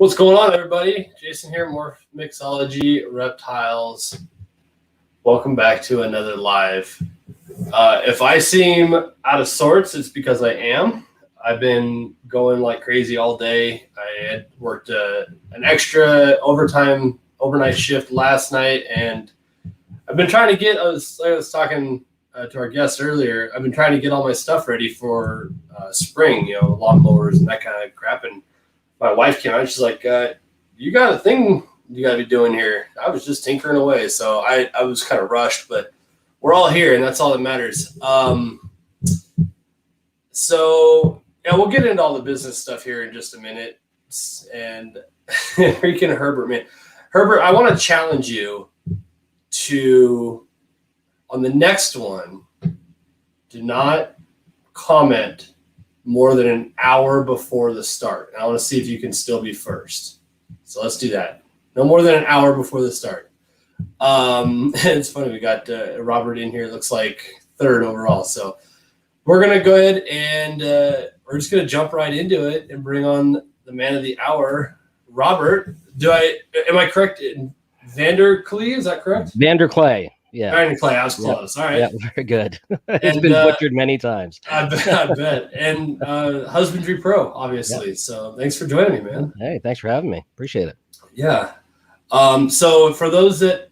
What's going on, everybody? Jason here, Morph, Mixology, Reptiles. Welcome back to another live. If I seem out of sorts, it's because I am. I've been going like crazy all day. I had worked an extra overnight shift last night, and I've been trying to get, I was talking to our guest earlier, I've been trying to get all my stuff ready for spring, lawnmowers and that kind of crap. And my wife came out, she's like, you got a thing you got to be doing here. I was just tinkering away. So I was kind of rushed, but we're all here, and that's all that matters. So, yeah, we'll get into all the business stuff here in just a minute. And freaking Herbert, man. Herbert, I want to challenge you to, on the next one, do not comment more than an hour before the start. And I want to see if you can still be first. So let's do that. No more than an hour before the start. It's funny, we got Robert in here. It looks like third overall. So we're going to go ahead and we're just going to jump right into it and bring on the man of the hour, Robert. Am I correct? Vanderklee, is that correct? Vanderklee. Yeah. Vanderklee, I was close. All right. Yeah, very good. It's been butchered many times. I bet. And Husbandry Pro, obviously. Yep. So thanks for joining me, man. Hey, thanks for having me. Appreciate it. Yeah. So for those that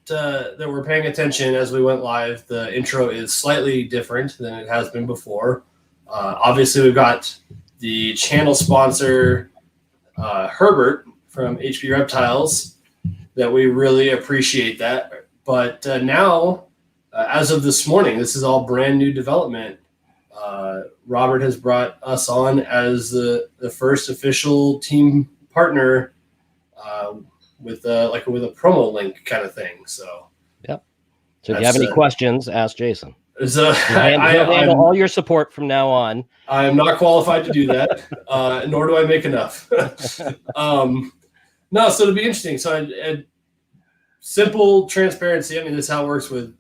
were paying attention as we went live, the intro is slightly different than it has been before. Obviously, we've got the channel sponsor, Herbert from HAPPIE Reptiles, that we really appreciate that. But now, as of this morning, this is all brand new development. Robert has brought us on as the first official team partner with a promo link kind of thing. So, yep. So if you have any questions, ask Jason. So He'll handle all your support from now on. I am not qualified to do that, nor do I make enough. No, so it'll be interesting. So simple transparency. I mean, this is how it works with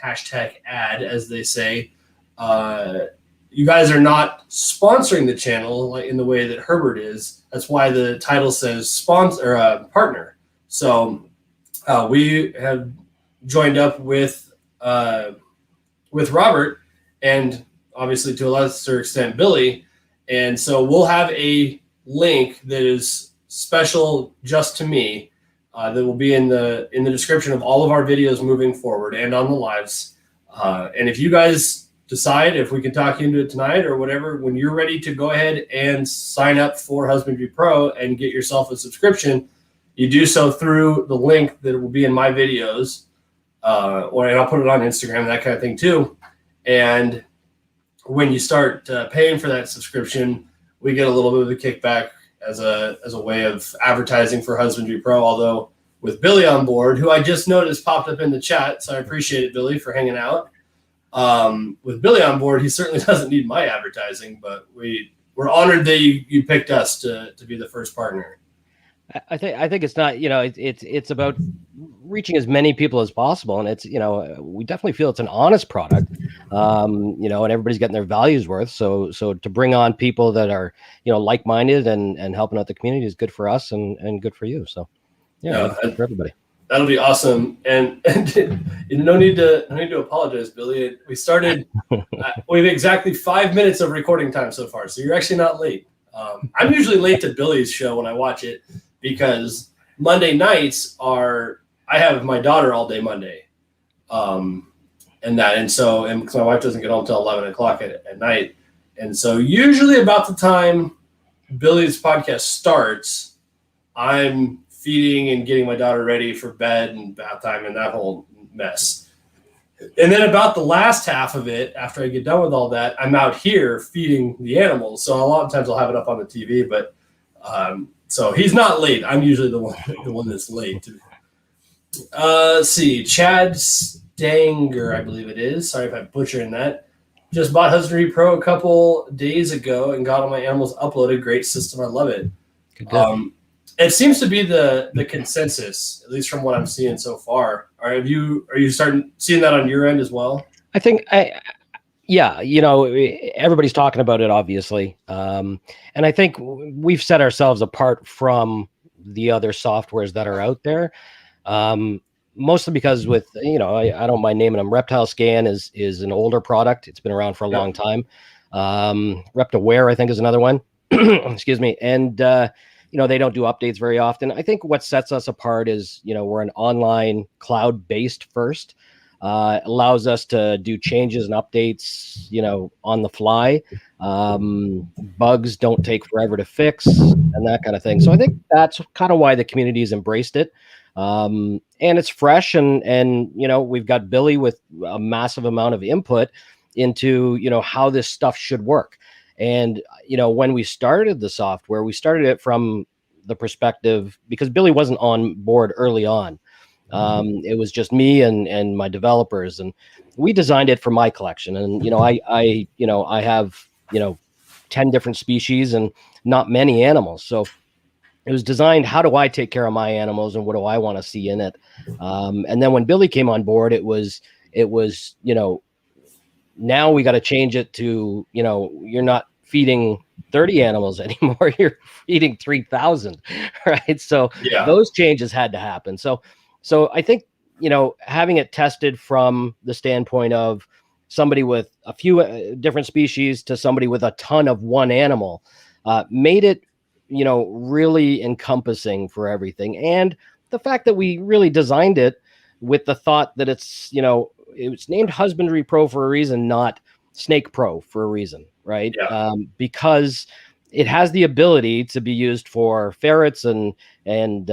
hashtag ad, as they say. You guys are not sponsoring the channel like in the way that Herbert is. That's why the title says sponsor partner. So we have joined up with Robert, and obviously to a lesser extent Billy, and so we'll have a link that is special just to me. That will be in the description of all of our videos moving forward and on the lives. And if you guys decide if we can talk you into it tonight or whatever, when you're ready to go ahead and sign up for Husbandry Pro and get yourself a subscription, you do so through the link that will be in my videos, and I'll put it on Instagram, that kind of thing too. And when you start paying for that subscription, we get a little bit of a kickback as a way of advertising for Husbandry Pro, although with Billy on board, who I just noticed popped up in the chat, so I appreciate it, Billy, for hanging out. With Billy on board, he certainly doesn't need my advertising, but we're honored that you picked us to be the first partner. I think it's not, it's about reaching as many people as possible. And it's, we definitely feel it's an honest product, and everybody's getting their values worth. So to bring on people that are, like-minded and helping out the community is good for us and good for you. So yeah, good for everybody. That'll be awesome. And no need to apologize, Billy. We started, we have exactly 5 minutes of recording time so far. So you're actually not late. I'm usually late to Billy's show when I watch it, because Monday nights I have my daughter all day Monday. And because my wife doesn't get home till 11 o'clock at night. And so usually about the time Billy's podcast starts, I'm feeding and getting my daughter ready for bed and bath time and that whole mess. And then about the last half of it, after I get done with all that, I'm out here feeding the animals. So a lot of times I'll have it up on the TV, but so he's not late. I'm usually the one that's late. Let's see. Chad Stanger, I believe it is. Sorry if I'm butchering that. Just bought Husbandry Pro a couple days ago and got all my animals uploaded. Great system. I love it. It seems to be the consensus, at least from what I'm seeing so far. Are you starting seeing that on your end as well? I think Yeah, everybody's talking about it, obviously. And I think we've set ourselves apart from the other softwares that are out there. Mostly because with, I don't mind naming them. Reptile Scan is an older product. It's been around for a long time. ReptiWare, I think, is another one. Excuse me. And, they don't do updates very often. I think what sets us apart is, we're an online cloud-based first. Allows us to do changes and updates, on the fly. Bugs don't take forever to fix and that kind of thing. So I think that's kind of why the community's embraced it. And it's fresh and we've got Billy with a massive amount of input into, how this stuff should work. And, when we started the software, we started it from the perspective because Billy wasn't on board early on. It was just me and my developers, and we designed it for my collection. And, I have, 10 different species and not many animals. So it was designed, how do I take care of my animals and what do I want to see in it? And then when Billy came on board, it was, now we got to change it to, you're not feeding 30 animals anymore. You're feeding 3,000. Right. So those changes had to happen. So I think, having it tested from the standpoint of somebody with a few different species to somebody with a ton of one animal, made it, really encompassing for everything. And the fact that we really designed it with the thought that it's, it was named Husbandry Pro for a reason, not Snake Pro for a reason, right? Yeah. Because it has the ability to be used for ferrets and any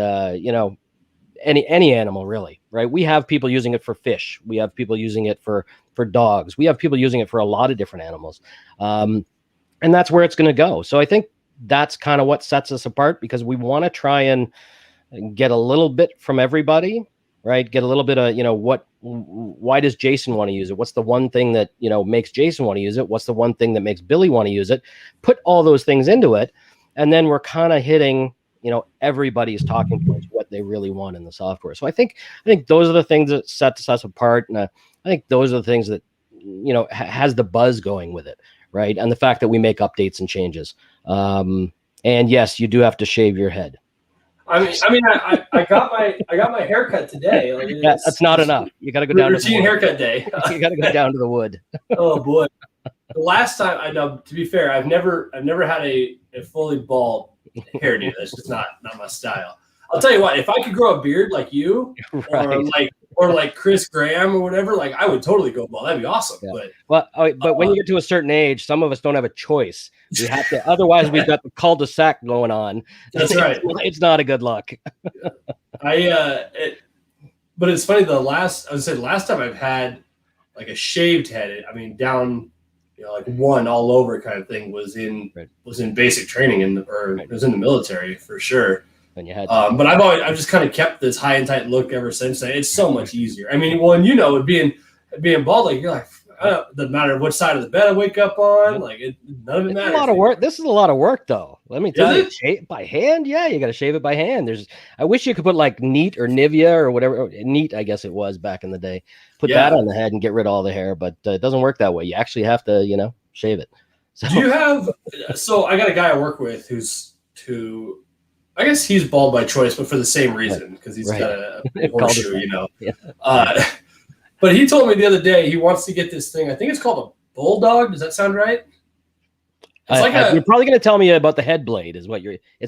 animal, really, right? We have people using it for fish. We have people using it for dogs. We have people using it for a lot of different animals. And that's where it's going to go. So I think that's kind of what sets us apart, because we want to try and get a little bit from everybody, right? Get a little bit of, why does Jason want to use it? What's the one thing that, makes Jason want to use it? What's the one thing that makes Billy want to use it? Put all those things into it. And then we're kind of hitting, everybody's talking points, what they really want in the software. So I think those are the things that sets us apart. And I think those are the things that, has the buzz going with it. Right. And the fact that we make updates and changes. And yes, you do have to shave your head. I got my haircut today. That's not enough. You got to go down to the wood. Haircut day. You got to go down to the wood. Oh boy. The last time, I know, to be fair, I've never had a fully bald hairdo. That's just not my style. I'll tell you what, if I could grow a beard like you, right, or like Chris Graham or whatever, like I would totally go bald. That'd be awesome. Yeah. But when you get to a certain age, some of us don't have a choice. We have to. Otherwise, we've got the cul-de-sac going on. That's right. It's not a good look. But it's funny. The last time I've had like a shaved head, down, like one all over kind of thing was in basic training it was in the military for sure. And you had but I've just kind of kept this high and tight look ever since. It's so much easier. Being bald, like you're like, doesn't matter which side of the bed I wake up on. Like none of it matters. A lot of work. This is a lot of work, though. Let me tell you, shave by hand. Yeah, you got to shave it by hand. I wish you could put like Neat or Nivea or whatever. Neat, I guess it was back in the day. Put that on the head and get rid of all the hair, but it doesn't work that way. You actually have to, shave it. So. Do you have? So I got a guy I work with who. I guess he's bald by choice, but for the same reason, because he's got a horseshoe, Yeah. But he told me the other day he wants to get this thing. I think it's called a bulldog. Does that sound right? You're probably going to tell me about the head blade. It's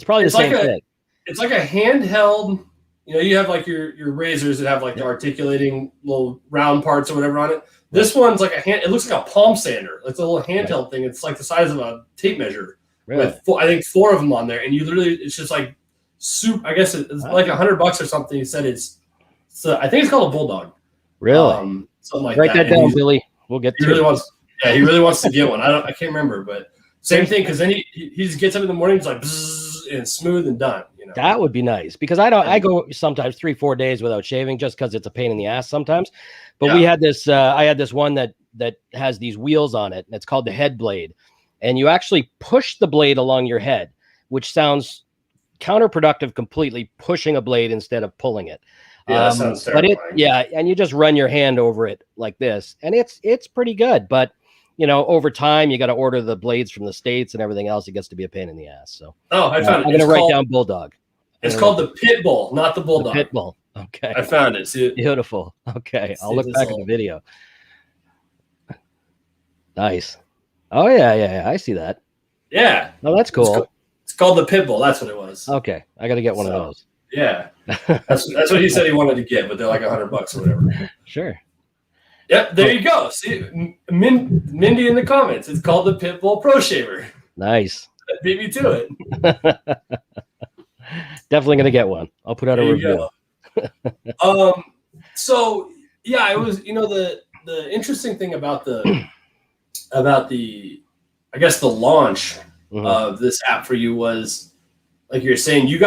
probably the same thing. It's like a handheld. You have like your razors that have like the articulating little round parts or whatever on it. This one's like it looks like a palm sander. It's a little handheld thing. It's like the size of a tape measure. Really? With I think 4 of them on there, and it's just like soup. I guess it's like $100 or something. He said I think it's called a bulldog. Really? Something like Write that down, Billy. We'll get. He really wants to get one. I can't remember, but same thing. Because then he just gets up in the morning, it's like bzzz, and smooth and done. That would be nice, because I go sometimes 3-4 days without shaving just because it's a pain in the ass sometimes. But we had this. I had this one that has these wheels on it, and it's called the head blade. And you actually push the blade along your head, which sounds counterproductive, completely pushing a blade instead of pulling it. Yeah, that sounds terrifying. And you just run your hand over it like this, and it's pretty good. But over time, you got to order the blades from the States and everything else. It gets to be a pain in the ass. So I found I'm going to write down bulldog. It's called the pit bull, not the bulldog. Pit bull. Okay. I found it. See it? Beautiful. Okay. I'll look back at the video. Nice. Oh yeah. I see that. Yeah. Oh, that's cool. It's called the pit bull. That's what it was. Okay. I got to get one of those. Yeah. That's what he said he wanted to get, but they're like $100 or whatever. Sure. Yep. There you go. See, Mindy in the comments. It's called the Pit Bull Pro Shaver. Nice. That beat me to it. Definitely going to get one. I'll put out a review. So yeah, it was, the interesting thing about the I guess the launch of this app for you was, like you're saying, you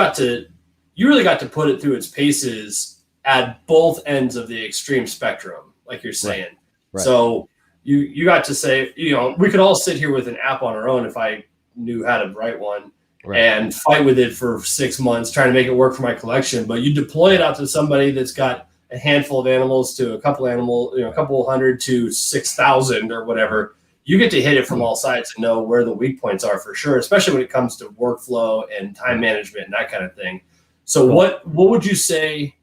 really got to put it through its paces at both ends of the extreme spectrum, like you're saying. Right. So you got to say, we could all sit here with an app on our own if I knew how to write one. Right. And fight with it for 6 months, trying to make it work for my collection. But you deploy it out to somebody that's got a handful of animals to a couple hundred to 6,000 or whatever. You get to hit it from all sides and know where the weak points are for sure, especially when it comes to workflow and time management and that kind of thing. So what would you say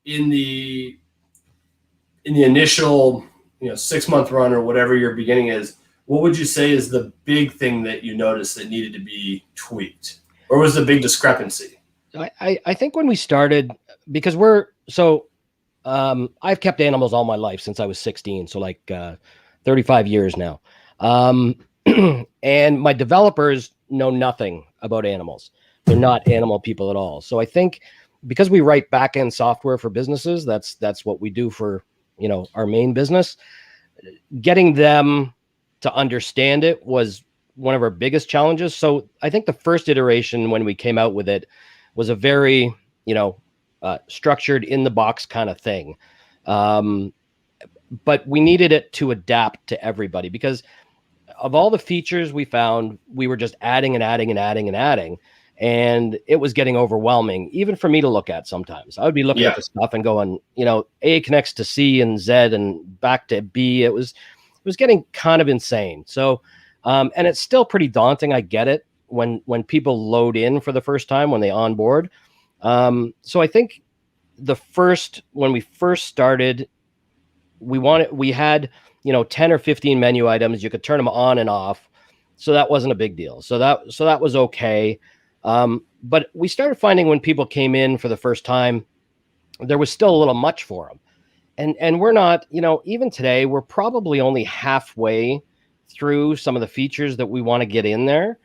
in the initial 6-month run or whatever your beginning is? What would you say is the big thing that you noticed that needed to be tweaked? Or was the big discrepancy? I think when we started, because I've kept animals all my life since I was 16. So like 35 years now. And my developers know nothing about animals. They're not animal people at all. So I think because we write back-end software for businesses, that's what we do for, our main business. Getting them to understand it was one of our biggest challenges. So I think the first iteration when we came out with it was a very, structured in the box kind of thing. But we needed it to adapt to everybody because of all the features we found, we were just adding and adding and adding and adding. And it was getting overwhelming, even for me to look at sometimes. I would be looking at the stuff and going, A connects to C and Z and back to B. It was getting kind of insane. So, and it's still pretty daunting. I get it when people load in for the first time, when they onboard. So I think when we first started, we had, 10 or 15 menu items. You could turn them on and off. So that wasn't a big deal. So that was okay. But we started finding when people came in for the first time, there was still a little much for them. And we're not, even today, we're probably only halfway through some of the features that we want to get in there.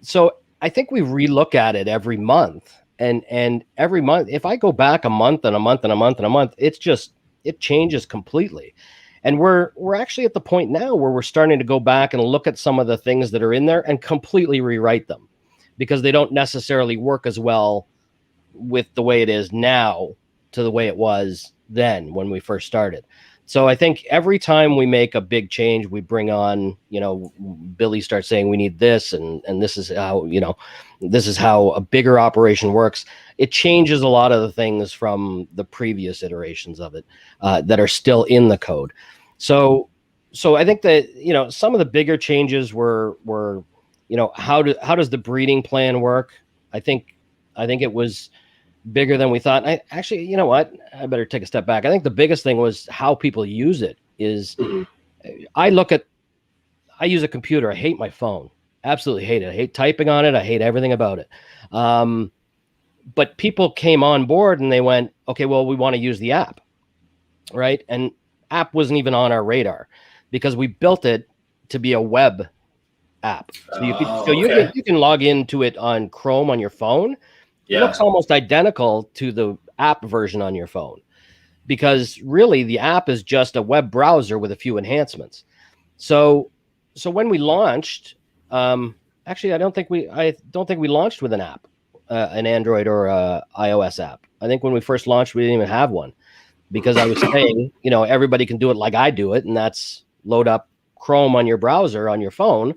So I think we relook at it every month. And every month, if I go back a month and a month and a month and a month, it changes completely. And we're actually at the point now where we're starting to go back and look at some of the things that are in there and completely rewrite them because they don't necessarily work as well with the way it is now to the way it was then when we first started. So I think every time we make a big change, we bring on, Billy starts saying we need this, and this is how, this is how a bigger operation works. It changes a lot of the things from the previous iterations of it that are still in the code. So I think that, some of the bigger changes were, how does the breeding plan work? I think it was bigger than we thought. I actually, you know what? I better take a step back. I think the biggest thing was how people use it is I use a computer. I hate my phone. Absolutely hate it. I hate typing on it. I hate everything about it. But people came on board and they went, okay, well, we want to use the app. Right. And app wasn't even on our radar because we built it to be a web app. So you can log into it on Chrome on your phone. It looks almost identical to the app version on your phone because really the app is just a web browser with a few enhancements. So when we launched, actually, I don't think we launched with an app, an Android or a iOS app. I think when we first launched, we didn't even have one because I was saying, everybody can do it like I do it. And that's load up Chrome on your browser on your phone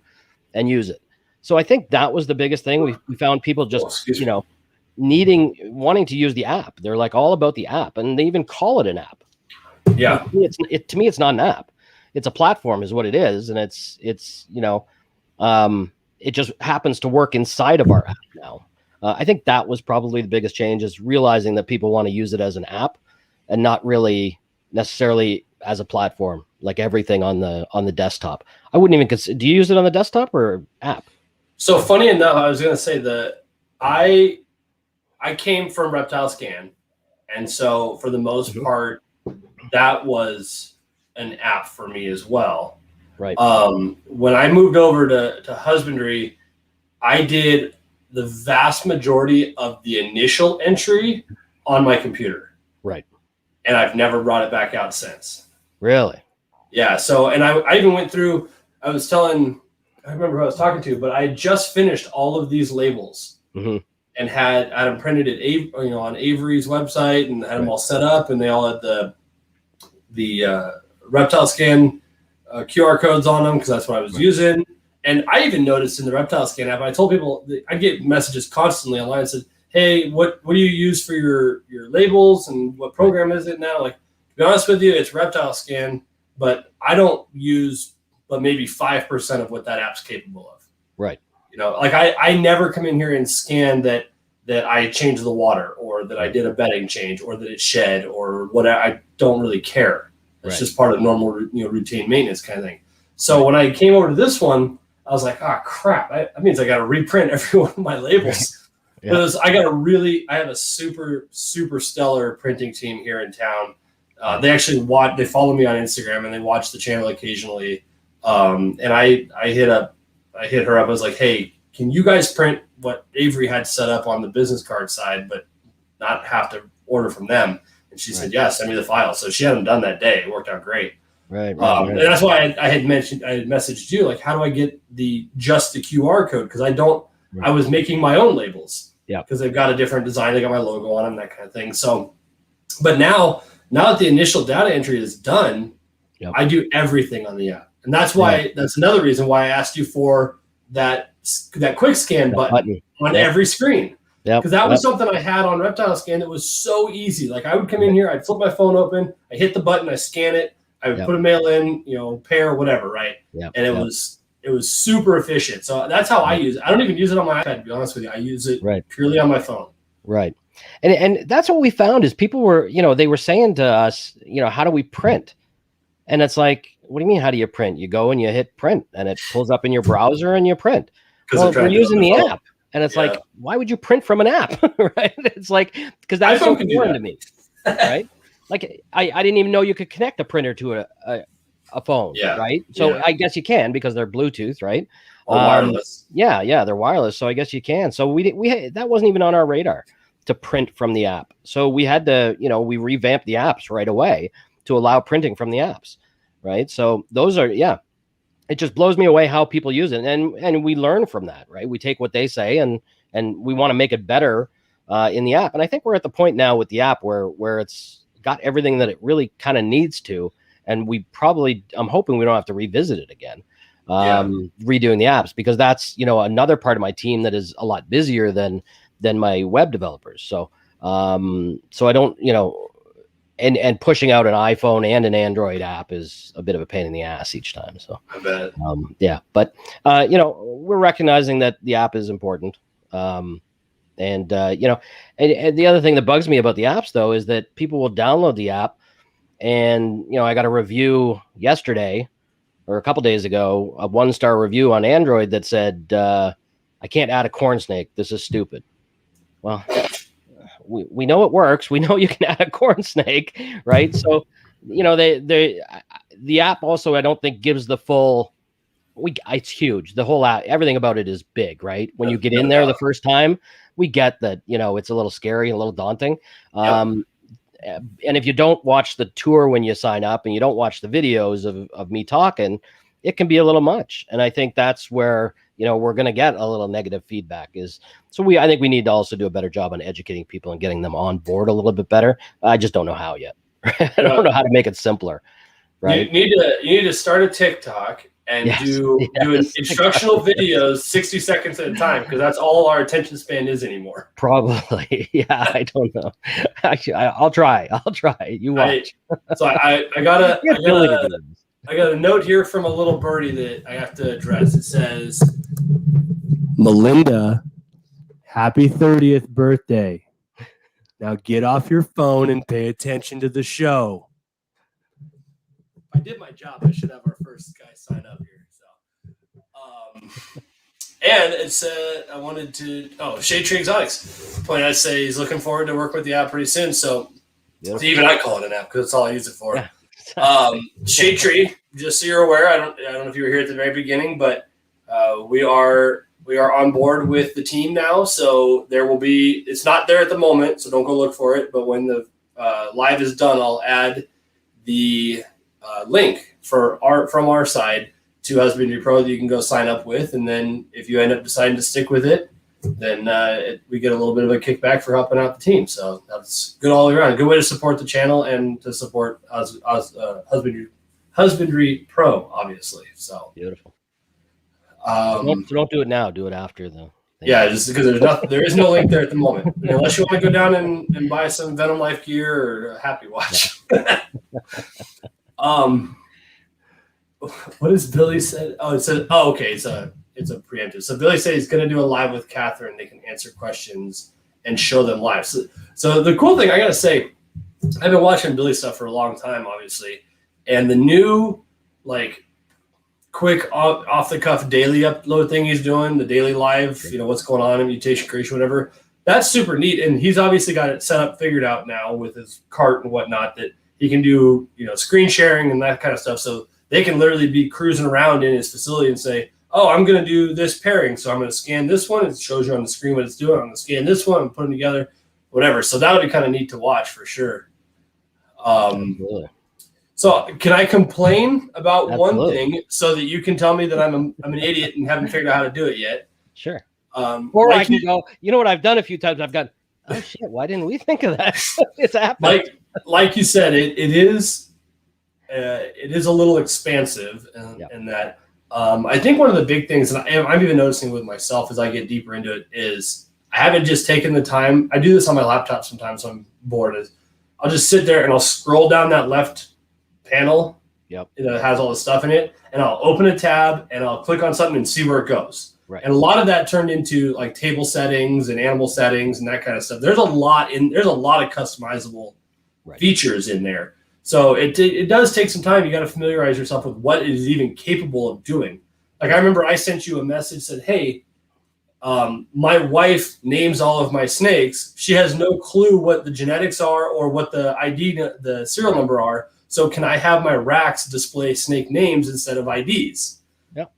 and use it. So I think that was the biggest thing. We found people just, wanting to use the app. They're like all about the app and they even call it an app. Yeah. To me, it's not an app. It's a platform is what it is. And it's it just happens to work inside of our app now. I think that was probably the biggest change, is realizing that people want to use it as an app and not really necessarily as a platform, like everything on the desktop. I wouldn't even consider. Do you use it on the desktop or app? So funny enough, I was going to say that I came from Reptile Scan, and so for the most part, that was an app for me as well. Right. When I moved over to Husbandry, I did the vast majority of the initial entry on my computer. Right. And I've never brought it back out since. Really? Yeah. So, and I even went through, I remember who I was talking to, but I had just finished all of these labels and had them printed at on Avery's website, and had them all set up, and they all had the Reptile Scan QR codes on them, because that's what I was using. And I even noticed in the Reptile Scan app, I told people, I get messages constantly online that said, hey, what do you use for your labels, and what program is it now? Like, to be honest with you, it's Reptile Scan, but I don't use but maybe 5% of what that app's capable of. Right. Like I never come in here and scan that I changed the water, or that I did a bedding change, or that it shed, or whatever. I don't really care. It's just part of normal, routine maintenance kind of thing. So when I came over to this one, I was like, oh crap, that means I got to reprint every one of my labels. Because I have a super, super stellar printing team here in town. They actually they follow me on Instagram, and they watch the channel occasionally. And I hit her up. I was like, hey, can you guys print what Avery had set up on the business card side, but not have to order from them? And she said, yeah, send me the file. So she had them done that day. It worked out great. Right. And that's why I had messaged you, like, how do I get just the QR code? Because I was making my own labels. Yeah. Because they've got a different design. They got my logo on them, that kind of thing. So, but now that the initial data entry is done, I do everything on the app. And that's why, that's another reason why I asked you for that quick scan button on every screen. Because that was something I had on Reptile Scan that was so easy. Like, I would come in here, I'd flip my phone open, I hit the button, I scan it, I would put a mail in, pair, whatever, right? And it was super efficient. So that's how I use it. I don't even use it on my iPad, to be honest with you. I use it purely on my phone. Right. And that's what we found, is people were, they were saying to us, how do we print? And it's like, what do you mean, how do you print? You go and you hit print, and it pulls up in your browser and you print. Well, we're using the app. And it's like, why would you print from an app? Right? It's like, because that's so foreign to me. Right? Like, I didn't even know you could connect a printer to a phone. Right? So I guess you can, because they're Bluetooth, right? Or wireless. Yeah, they're wireless. So I guess you can. So that wasn't even on our radar to print from the app. So we had to, we revamped the apps right away to allow printing from the apps. Right? So those are, it just blows me away how people use it. And we learn from that, right? We take what they say and we want to make it better in the app. And I think we're at the point now with the app where it's got everything that it really kind of needs to. And I'm hoping we don't have to revisit it again, redoing the apps, because that's, another part of my team that is a lot busier than my web developers. So I don't, and pushing out an iPhone and an Android app is a bit of a pain in the ass each time. So I bet. But we're recognizing that the app is important. And the other thing that bugs me about the apps, though, is that people will download the app, and I got a review yesterday or a couple days ago, a 1-star review on Android that said, I can't add a corn snake. This is stupid. Well, we know it works. We know you can add a corn snake, right? So, the app also, I don't think, gives the full. It's huge. The whole app, everything about it is big, right? When you get in there the first time, we get that, it's a little scary, a little daunting. And if you don't watch the tour when you sign up, and you don't watch the videos of me talking, it can be a little much. And I think that's where, we're going to get a little negative feedback I think we need to also do a better job on educating people and getting them on board a little bit better. I just don't know how yet. I don't know how to make it simpler. Right. You need to start a TikTok and do instructional videos 60 seconds at a time, because that's all our attention span is anymore. Probably. Yeah, I don't know. Actually, I'll try. You watch. I got a note here from a little birdie that I have to address. It says, Melinda Happy 30th birthday. Now get off your phone and pay attention to the show. If I did my job, I should have our first guy sign up here. So, and it said I wanted to. Oh, Shade Tree Exotics. Point I say he's looking forward to working with the app pretty soon. So even I call it an app because that's all I use it for. Yeah. Shade Tree. Just so you're aware, I don't know if you were here at the very beginning, but we are on board with the team now. So there will be. It's not there at the moment, so don't go look for it. But when the live is done, I'll add the link from our side to Husbandry Pro that you can go sign up with, and then if you end up deciding to stick with it, then we get a little bit of a kickback for helping out the team. So that's good all around. A good way to support the channel and to support Husbandry Pro, obviously. So beautiful. So don't do it now. Do it after though. Yeah, just because there is no link there at the moment, unless you want to go down and buy some VenomLife gear or a Happy Watch. What does Billy said? Oh, it said, okay, it's a preemptive. So Billy said he's going to do a live with Catherine. They can answer questions and show them live. So the cool thing, I got to say, I've been watching Billy stuff for a long time, obviously, and the new quick off the cuff daily upload thing he's doing, the daily live, what's going on in mutation creation, whatever. That's super neat, and he's obviously got it set up, figured out now with his cart and whatnot that he can do, screen sharing and that kind of stuff. So they can literally be cruising around in his facility and say, oh, I'm going to do this pairing. So I'm going to scan this one. It shows you on the screen what it's doing. I'm going to scan this one and put them together, whatever. So that'll be kind of neat to watch for sure. So can I complain about one thing so that you can tell me that I'm an idiot and haven't figured out how to do it yet? Sure. Or I can go, what I've done a few times, I've gone, oh shit, why didn't we think of that? It's happening. Like you said, it is a little expansive in that I think one of the big things, and I'm even noticing with myself as I get deeper into it, is I haven't just taken the time. I do this on my laptop sometimes when I'm bored. I'll just sit there and I'll scroll down that left panel that has all the stuff in it, and I'll open a tab and I'll click on something and see where it goes. Right. And a lot of that turned into table settings and animal settings and that kind of stuff. There's a lot of customizable features in there. So it does take some time. You got to familiarize yourself with what it is even capable of doing. I remember I sent you a message that said, hey, my wife names all of my snakes. She has no clue what the genetics are or what the ID, the serial number are. So can I have my racks display snake names instead of IDs? Yep.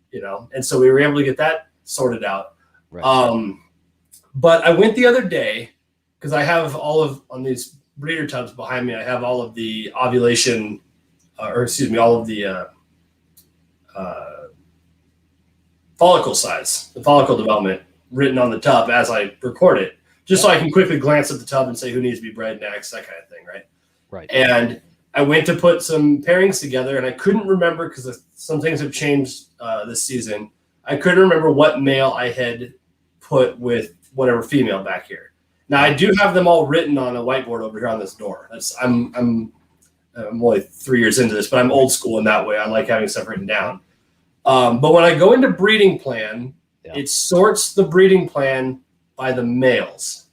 And so we were able to get that sorted out. Right. But I went the other day because I have on these breeder tubs behind me, I have all of the ovulation, all of the follicle size, the follicle development written on the tub as I record it, just so I can quickly glance at the tub and say who needs to be bred next, that kind of thing, right? Right. And I went to put some pairings together, and I couldn't remember because some things have changed this season. I couldn't remember what male I had put with whatever female back here. Now I do have them all written on a whiteboard over here on this door. I'm only 3 years into this, but I'm old school in that way. I like having stuff written down. But when I go into breeding plan, it sorts the breeding plan by the males.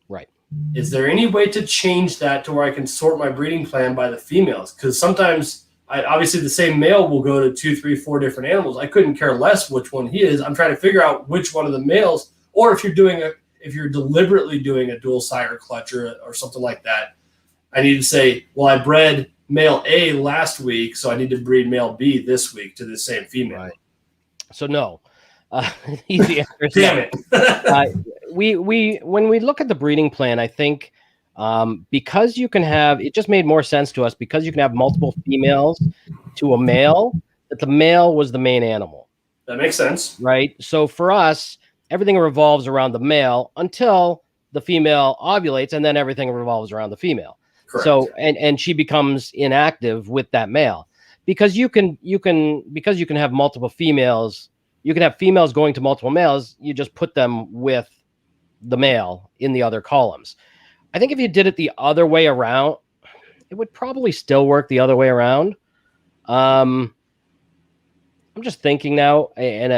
Right. Is there any way to change that to where I can sort my breeding plan by the females? Because sometimes obviously the same male will go to 2, 3, 4 different animals. I couldn't care less which one he is. I'm trying to figure out which one of the males, or if you're deliberately doing a dual sire clutch or something like that, I need to say, well, I bred male A last week, so I need to breed male B this week to the same female. Right. So no. Easy answer. Damn it. When we look at the breeding plan, I think because you can have, it just made more sense to us because you can have multiple females to a male, that the male was the main animal. That makes sense. Right. So for us, everything revolves around the male until the female ovulates, and then everything revolves around the female. Correct. So and she becomes inactive with that male because you can have multiple females. You can have females going to multiple males. You just put them with the male in the other columns. I think if you did it the other way around, it would probably still work the other way around. I'm just thinking now, and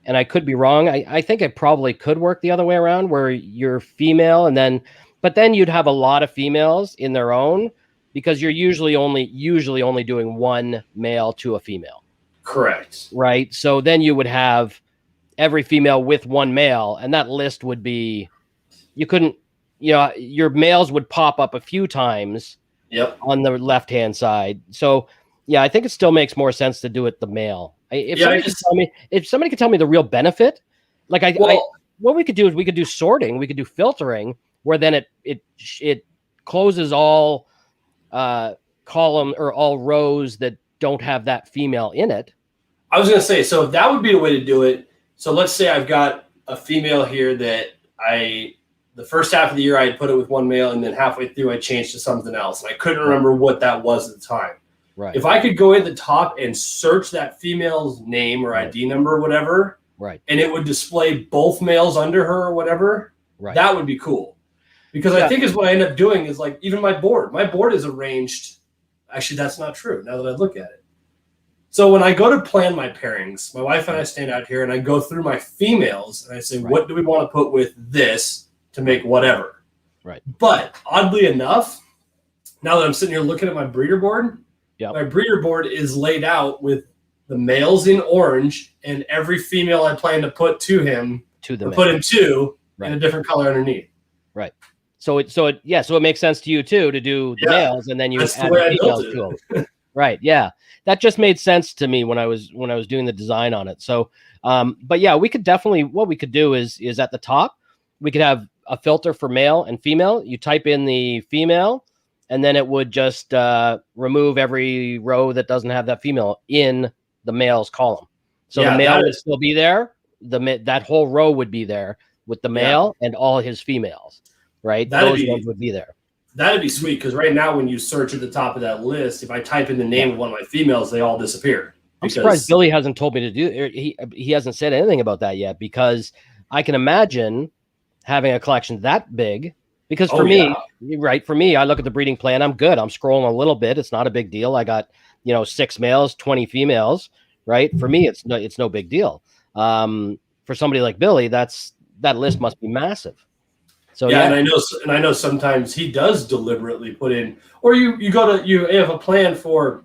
and I could be wrong. I think it probably could work the other way around, where you're female, but then you'd have a lot of females in their own, because you're usually only doing one male to a female. Correct. Right. So then you would have every female with one male, and that list would be, you couldn't, your males would pop up a few times. Yep. On the left-hand side. So yeah, I think it still makes more sense to do it the male. If somebody could tell me the real benefit, like what we could do is we could do sorting, we could do filtering, where then it closes all column or all rows that don't have that female in it. I was going to say, so that would be the way to do it. So let's say I've got a female here that the first half of the year I had put it with one male, and then halfway through I changed to something else, and I couldn't remember what that was at the time. Right. If I could go at the top and search that female's name or ID number or whatever, right, and it would display both males under her or whatever, right, that would be cool. Because I think is what I end up doing is, like, even my board is arranged. Actually, that's not true now that I look at it. So when I go to plan my pairings, my wife and I stand out here and I go through my females and I say, right, what do we want to put with this to make whatever? Right. But oddly enough, now that I'm sitting here looking at my breeder board, my breeder board is laid out with the males in orange and every female I plan to put to him, put him to, in a different color underneath. Right. So it makes sense to you too to do the males, and then you add the females to them. Right. Yeah. That just made sense to me when I was doing the design on it. So, but yeah, we could definitely, what we could do is at the top, we could have a filter for male and female. You type in the female, and then it would just remove every row that doesn't have that female in the male's column. So the male would still be there. That whole row would be there with the male and all his females, right? Those ones would be there. That'd be sweet, because right now when you search at the top of that list, if I type in the name of one of my females, they all disappear. I'm surprised Billy hasn't told me to do. He hasn't said anything about that yet, because I can imagine having a collection that big. Because for me, I look at the breeding plan. I'm good. I'm scrolling a little bit. It's not a big deal. I got 6 males, 20 females. Right. For me, it's no big deal. For somebody like Billy, that list must be massive. So and I know sometimes he does deliberately put in, or you have a plan for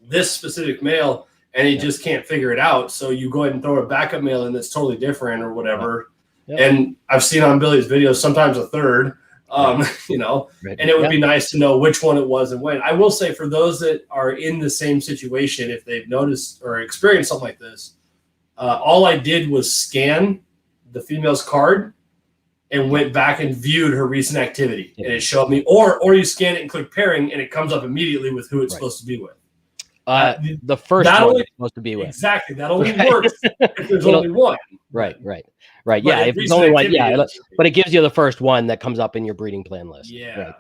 this specific male and he just can't figure it out, so you go ahead and throw a backup male in that's totally different or whatever. And I've seen on Billy's videos sometimes a third, and it would be nice to know which one it was and when. I will say, for those that are in the same situation, if they've noticed or experienced something like this, all I did was scan the female's card and went back and viewed her recent activity, and it showed me, or you scan it and click pairing, and it comes up immediately with who it's supposed to be with. The first one it's supposed to be with. Exactly. That only works if there's only one. Right. Yeah, if there's only one, but it gives you the first one that comes up in your breeding plan list. Yeah. Right.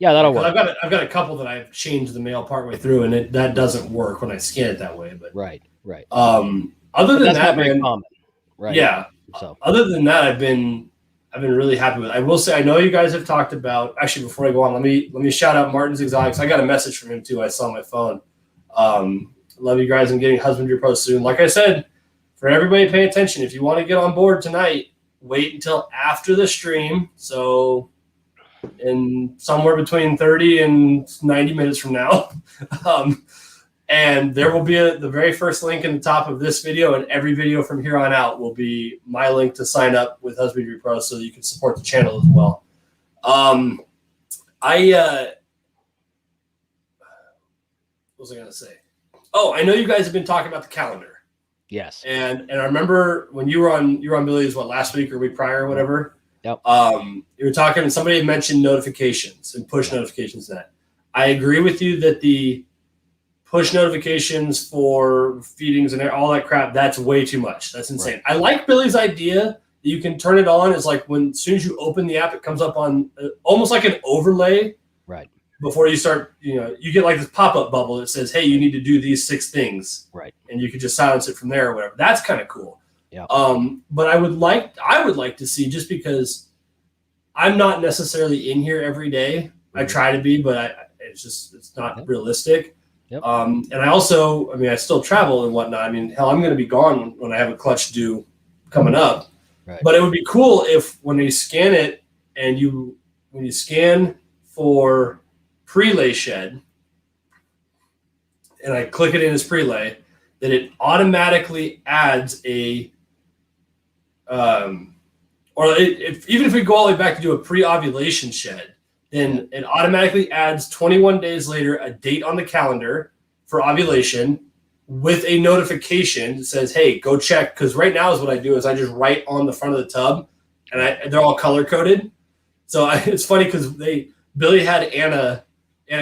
Yeah, that'll work. I've got a couple that I've changed the male partway through, and that doesn't work when I scan it that way. But right. Other than that, very common. Right. Yeah. So other than that, I've been really happy with it. I will say, I know you guys have talked about, actually, before I go on, let me shout out Martin's Exotics. I got a message from him too. I saw on my phone. Love you guys. I'm getting Husbandry Pro soon. Like I said, for everybody pay attention. If you want to get on board tonight, wait until after the stream. So in somewhere between 30 and 90 minutes from now. And there will be the very first link in the top of this video, and every video from here on out will be my link to sign up with Husbandry Pro, so you can support the channel as well. What was I going to say? Oh, I know you guys have been talking about the calendar. Yes. And I remember when you were on Billy's, last week or week prior or whatever. Yep. You were talking, and somebody had mentioned notifications and push notifications. That I agree with you that the push notifications for feedings and all that crap, that's way too much. That's insane. Right. I like Billy's idea that you can turn it on. It's like as soon as you open the app, it comes up on almost like an overlay. Right. Before you start, you get like this pop-up bubble that says, hey, you need to do these 6 things. Right. And you can just silence it from there or whatever. That's kind of cool. Yeah. But I would like to see, just because I'm not necessarily in here every day. I try to be, but it's not realistic. Yep. And I also, I mean, I still travel and whatnot. I mean, hell, I'm going to be gone when I have a clutch due coming up. Right. But it would be cool if when you scan it and when you scan for prelay shed and I click it in as prelay, that it automatically adds a, even if we go all the way back to do a pre-ovulation shed, then it automatically adds 21 days later a date on the calendar for ovulation with a notification that says, hey, go check. Because right now is what I do is I just write on the front of the tub, and they're all color coded. So it's funny because Billy had Anna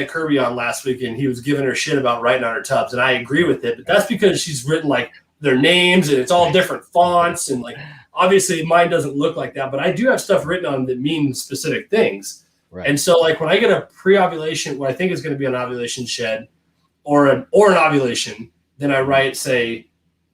Kirby on last week, and he was giving her shit about writing on her tubs, and I agree with it. But that's because she's written like their names, and it's all different fonts, and like obviously mine doesn't look like that. But I do have stuff written on that means specific things. Right. And so like when I get a pre-ovulation, what I think is going to be an ovulation shed or an ovulation, then I write, say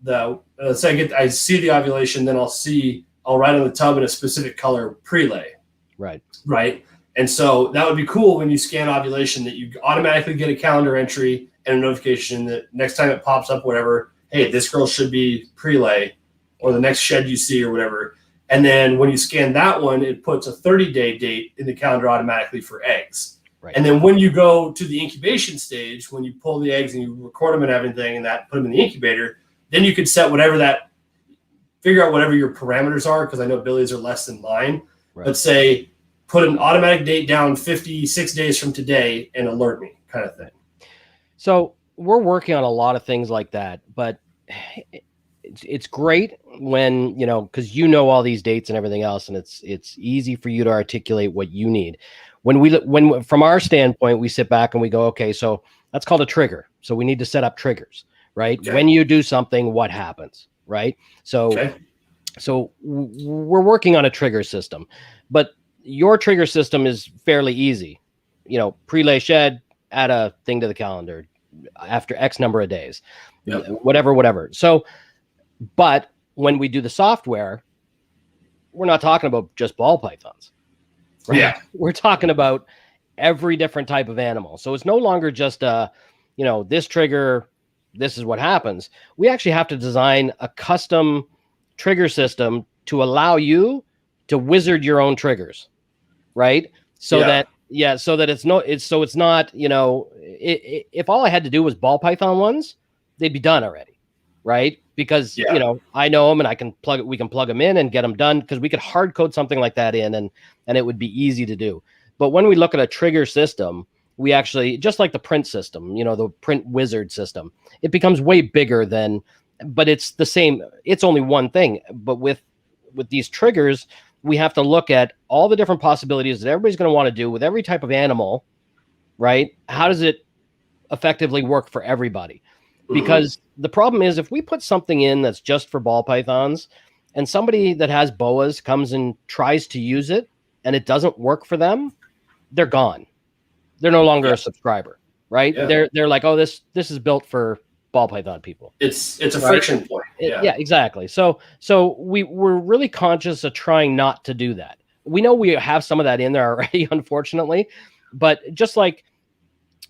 I see the ovulation, then I'll write on the tub in a specific color prelay. Right. And so that would be cool when you scan ovulation that you automatically get a calendar entry and a notification that next time it pops up, whatever, hey, this girl should be prelay, or the next shed you see or whatever. And then when you scan that one, it puts a 30-day date in the calendar automatically for eggs. Right. And then when you go to the incubation stage, when you pull the eggs and you record them and everything and that put them in the incubator, then you could set figure out whatever your parameters are, because I know Billy's are less than mine. Right. But say, put an automatic date down 56 days from today and alert me kind of thing. So we're working on a lot of things like that, but it's great when, because all these dates and everything else, and it's easy for you to articulate what you need. When from our standpoint, we sit back and we go, okay, so that's called a trigger. So we need to set up triggers, right? Okay. When you do something, what happens, right? So we're working on a trigger system, but your trigger system is fairly easy. Prelay shed, add a thing to the calendar after X number of days, whatever. So, but when we do the software, we're not talking about just ball pythons, right? Yeah. We're talking about every different type of animal. So it's no longer just this trigger, this is what happens. We actually have to design a custom trigger system to allow you to wizard your own triggers, right? So that it's not, if all I had to do was ball python ones, they'd be done already, right? Because I know them and we can plug them in and get them done, because we could hard code something like that in and it would be easy to do. But when we look at a trigger system, we actually, just like the print system, the print wizard system, it becomes way bigger but it's the same. It's only one thing. But with these triggers, we have to look at all the different possibilities that everybody's going to want to do with every type of animal, right? How does it effectively work for everybody? Because the problem is, if we put something in that's just for ball pythons and somebody that has boas comes and tries to use it and it doesn't work for them, they're gone. They're no longer a subscriber, right? Yeah. They're like, oh, this is built for ball python people. It's a friction point. Yeah, exactly. So we're really conscious of trying not to do that. We know we have some of that in there already, unfortunately, but just like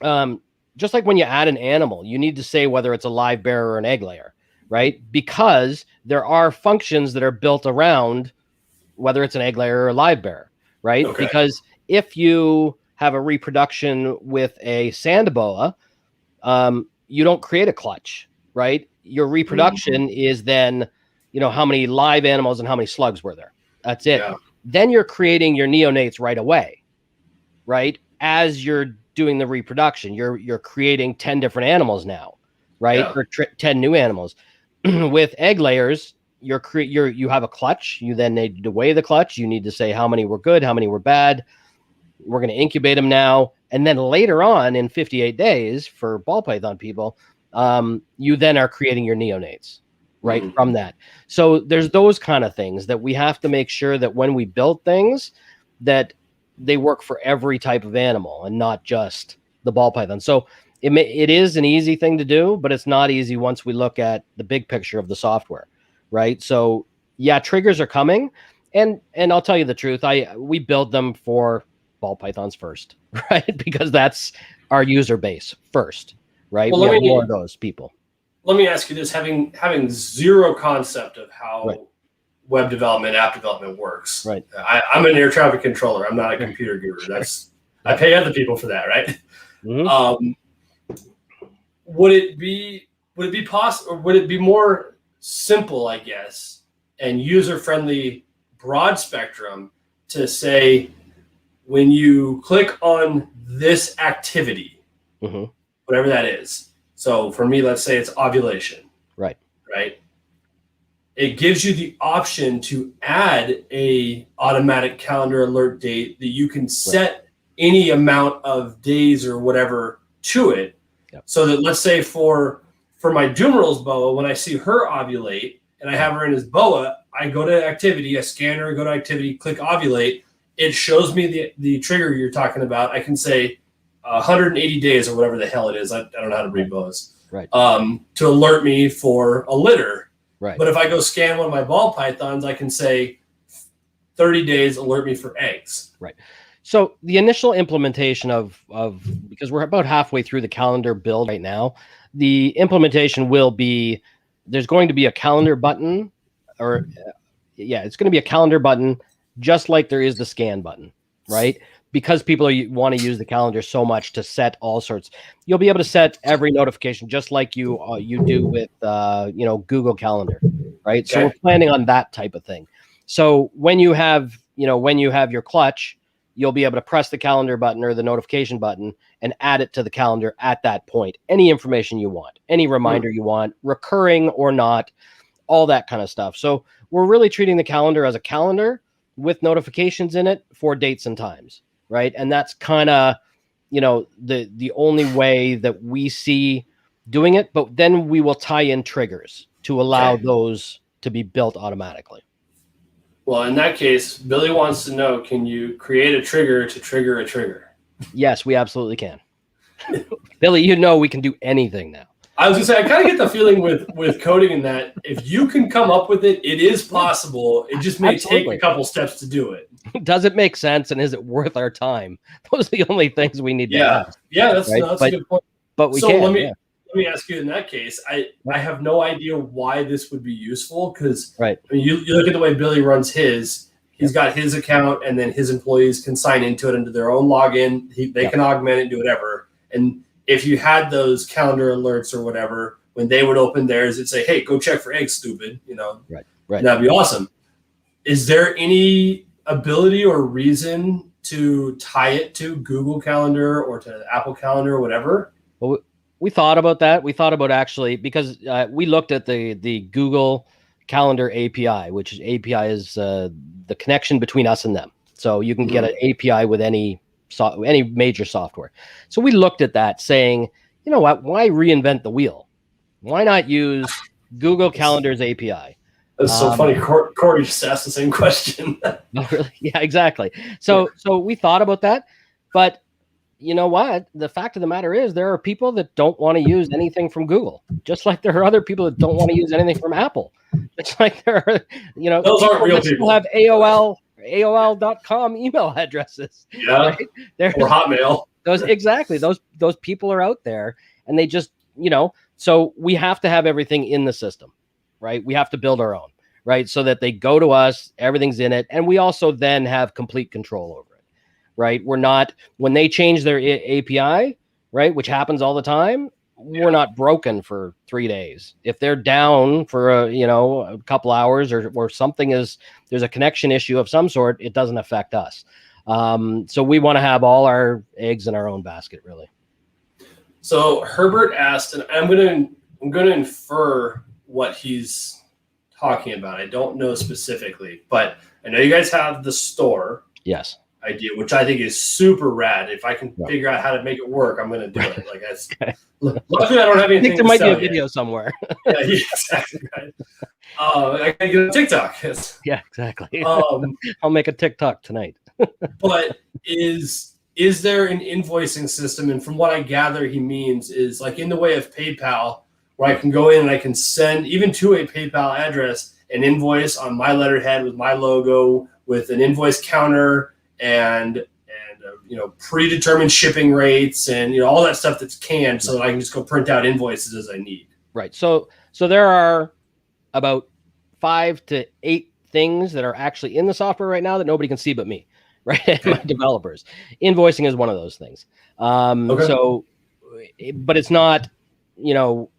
when you add an animal, you need to say whether it's a live bear or an egg layer, right? Because there are functions that are built around whether it's an egg layer or a live bear, right? Okay. Because if you have a reproduction with a sand boa, you don't create a clutch, right? Your reproduction is then, how many live animals and how many slugs were there. That's it. Yeah. Then you're creating your neonates right away, right? As you're doing the reproduction, you're creating 10 different animals now, right? Yeah. Or 10 new animals. With egg layers, you have a clutch. You then need to weigh the clutch. You need to say how many were good, how many were bad. We're going to incubate them now. And then later on in 58 days for ball python people, you then are creating your neonates, right? From that. So there's those kind of things that we have to make sure that when we build things, that they work for every type of animal and not just the ball python. So it is an easy thing to do, but it's not easy once we look at the big picture of the software, right? So yeah, triggers are coming, and I'll tell you the truth, we build them for ball pythons first, right? Because that's our user base first, right? Well, We have more of those people. Let me ask you this: having zero concept of how web development, app development works. Right. I'm an air traffic controller. I'm not a computer guru. I pay other people for that, right? Mm-hmm. Would it be possible, or would it be more simple, I guess, and user friendly, broad spectrum to say, when you click on this activity, whatever that is. So for me, let's say it's ovulation. Right. It gives you the option to add a automatic calendar alert date that you can set any amount of days or whatever to it. Yep. So that, let's say for my Dumeral's boa, when I see her ovulate and I have her in his boa, I go to activity, I scan her, go to activity, click ovulate. It shows me the trigger you're talking about. I can say 180 days or whatever the hell it is. I don't know how to read boas. Right. To alert me for a litter. Right. But if I go scan one of my ball pythons, I can say 30 days, alert me for eggs. Right. So the initial implementation of because we're about halfway through the calendar build right now, the implementation will be, there's going to be a calendar button, or it's going to be a calendar button, just like there is the scan button, right? Because people want to use the calendar so much to set all sorts. You'll be able to set every notification just like you do with Google Calendar, right? Okay. So we're planning on that type of thing. So when you have your clutch, you'll be able to press the calendar button or the notification button and add it to the calendar at that point. Any information you want, any reminder you want, recurring or not, all that kind of stuff. So we're really treating the calendar as a calendar with notifications in it for dates and times, right? And that's kind of, the only way that we see doing it. But then we will tie in triggers to allow those to be built automatically. Well, in that case, Billy wants to know, can you create a trigger to trigger a trigger? Yes, we absolutely can. Billy, we can do anything now. I was going to say, I kind of get the feeling with coding in that if you can come up with it, it is possible. It just may take a couple steps to do it. Does it make sense, and is it worth our time? Those are the only things we need to ask. Yeah, that's a good point. But we can. Let me ask you, in that case, I have no idea why this would be useful, because you look at the way Billy runs his. He's got his account, and then his employees can sign into it under their own login. They can augment it, do whatever. And if you had those calendar alerts or whatever, when they would open theirs, it'd say, "Hey, go check for eggs, stupid." Right. That'd be awesome. Is there any ability or reason to tie it to Google Calendar or to Apple Calendar or whatever? Well, we thought about that. We thought about actually, because we looked at the Google Calendar API, which API is the connection between us and them. So you can get an API with any major software. So we looked at that saying, you know what, why reinvent the wheel? Why not use Google Calendar's API? That's so funny. Corey just asked the same question. Oh, really? Yeah, exactly. So we thought about that, but you know what? The fact of the matter is there are people that don't want to use anything from Google, just like there are other people that don't want to use anything from Apple. It's like there are, those aren't real people. Have AOL.com email addresses. Yeah. Right? Or Hotmail. Those people are out there, and they just, so we have to have everything in the system, right? We have to build our own, right? So that they go to us, everything's in it. And we also then have complete control over it, right? We're not, when they change their API, right, which happens all the time, we're not broken for 3 days. If they're down for a couple hours or something there's a connection issue of some sort, it doesn't affect us. So we want to have all our eggs in our own basket, really. So Herbert asked, and I'm going to infer what he's talking about. I don't know specifically, but I know you guys have the store. Yes. Idea, which I think is super rad. If I can figure out how to make it work, I'm going to do it. Like that's. Luckily, I don't have anything. I think there might be a video somewhere. Yeah, exactly. Right. I can get a TikTok. Yeah, exactly. I'll make a TikTok tonight. But is there an invoicing system? And from what I gather, he means is like in the way of PayPal, where I can go in and I can send even to a PayPal address an invoice on my letterhead with my logo, with an invoice counter and predetermined shipping rates and all that stuff that's canned, so that I can just go print out invoices as I need. Right. So there are about 5 to 8 things that are actually in the software right now that nobody can see but me, right? And my developers. Invoicing is one of those things. So, but it's not,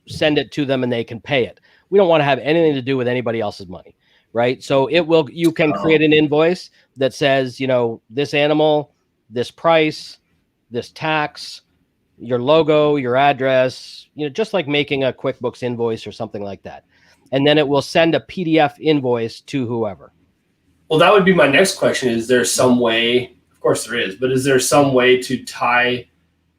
send it to them and they can pay it. We don't want to have anything to do with anybody else's money, right? So you can create an invoice that says, this animal, this price, this tax, your logo, your address, just like making a QuickBooks invoice or something like that. And then it will send a PDF invoice to whoever. Well, that would be my next question. Is there some way, of course there is, but is there some way to tie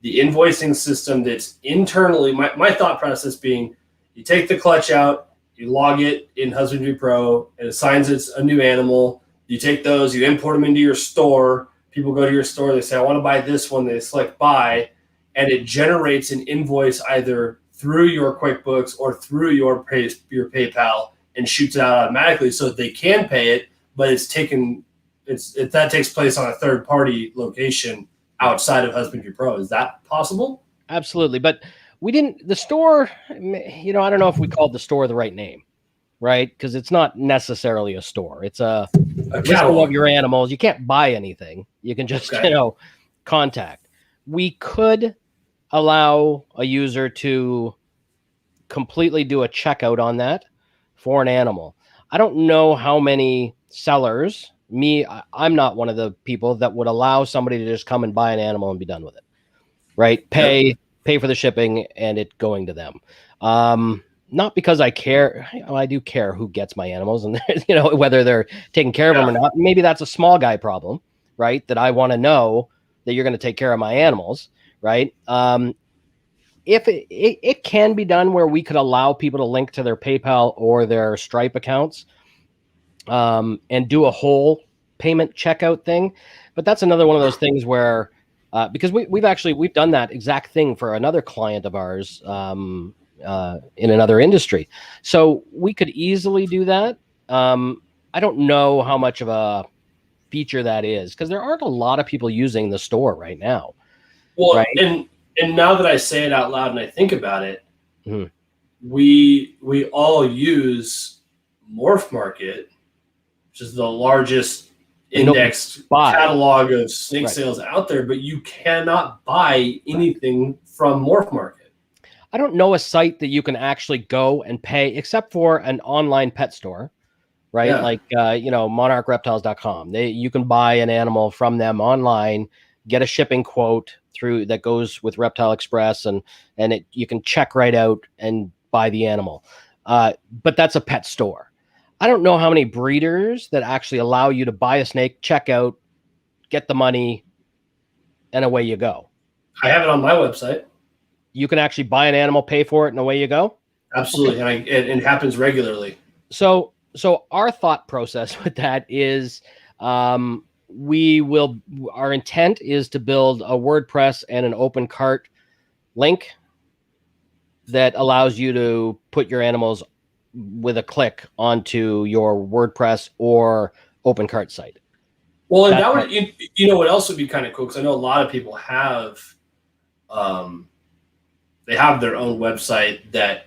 the invoicing system that's internally, my thought process being, you take the clutch out, you log it in Husbandry Pro, it assigns it's a new animal. You take those, you import them into your store. People go to your store, they say, I want to buy this one. They select buy, and it generates an invoice either through your QuickBooks or through your PayPal and shoots it out automatically so that they can pay it, but that takes place on a third-party location outside of Husbandry Pro. Is that possible? Absolutely. But the store, I don't know if we called the store the right name, right? Because it's not necessarily a store. It's a catalog of your animals. You can't buy anything. You can just, contact. We could allow a user to completely do a checkout on that for an animal. I don't know how many sellers, I'm not one of the people that would allow somebody to just come and buy an animal and be done with it, right? Pay for the shipping and it going to them. Not because I care. I do care who gets my animals and whether they're taking care of them or not. Maybe that's a small guy problem, right? That I want to know that you're going to take care of my animals, right? If it can be done where we could allow people to link to their PayPal or their Stripe accounts, and do a whole payment checkout thing. But that's another one of those things where, because we've done that exact thing for another client of ours, in another industry. So we could easily do that. I don't know how much of a feature that is because there aren't a lot of people using the store right now. Well, right? And now that I say it out loud and I think about it, we all use Morph Market, which is the largest indexed catalog of snake sales out there, but you cannot buy anything from Morph Market. I don't know a site that you can actually go and pay except for an online pet store, right? Yeah. Like, monarchreptiles.com. You can buy an animal from them online, get a shipping quote through that goes with Reptile Express, and you can check right out and buy the animal. But that's a pet store. I don't know how many breeders that actually allow you to buy a snake, check out, get the money, and away you go. I have it on my website. You can actually buy an animal, pay for it, and away you go? Absolutely, and it happens regularly. So our thought process with that is our intent is to build a WordPress and an open cart link that allows you to put your animals with a click onto your WordPress or open cart site. Well, and that would, what else would be kind of cool? Because I know a lot of people have, they have their own website that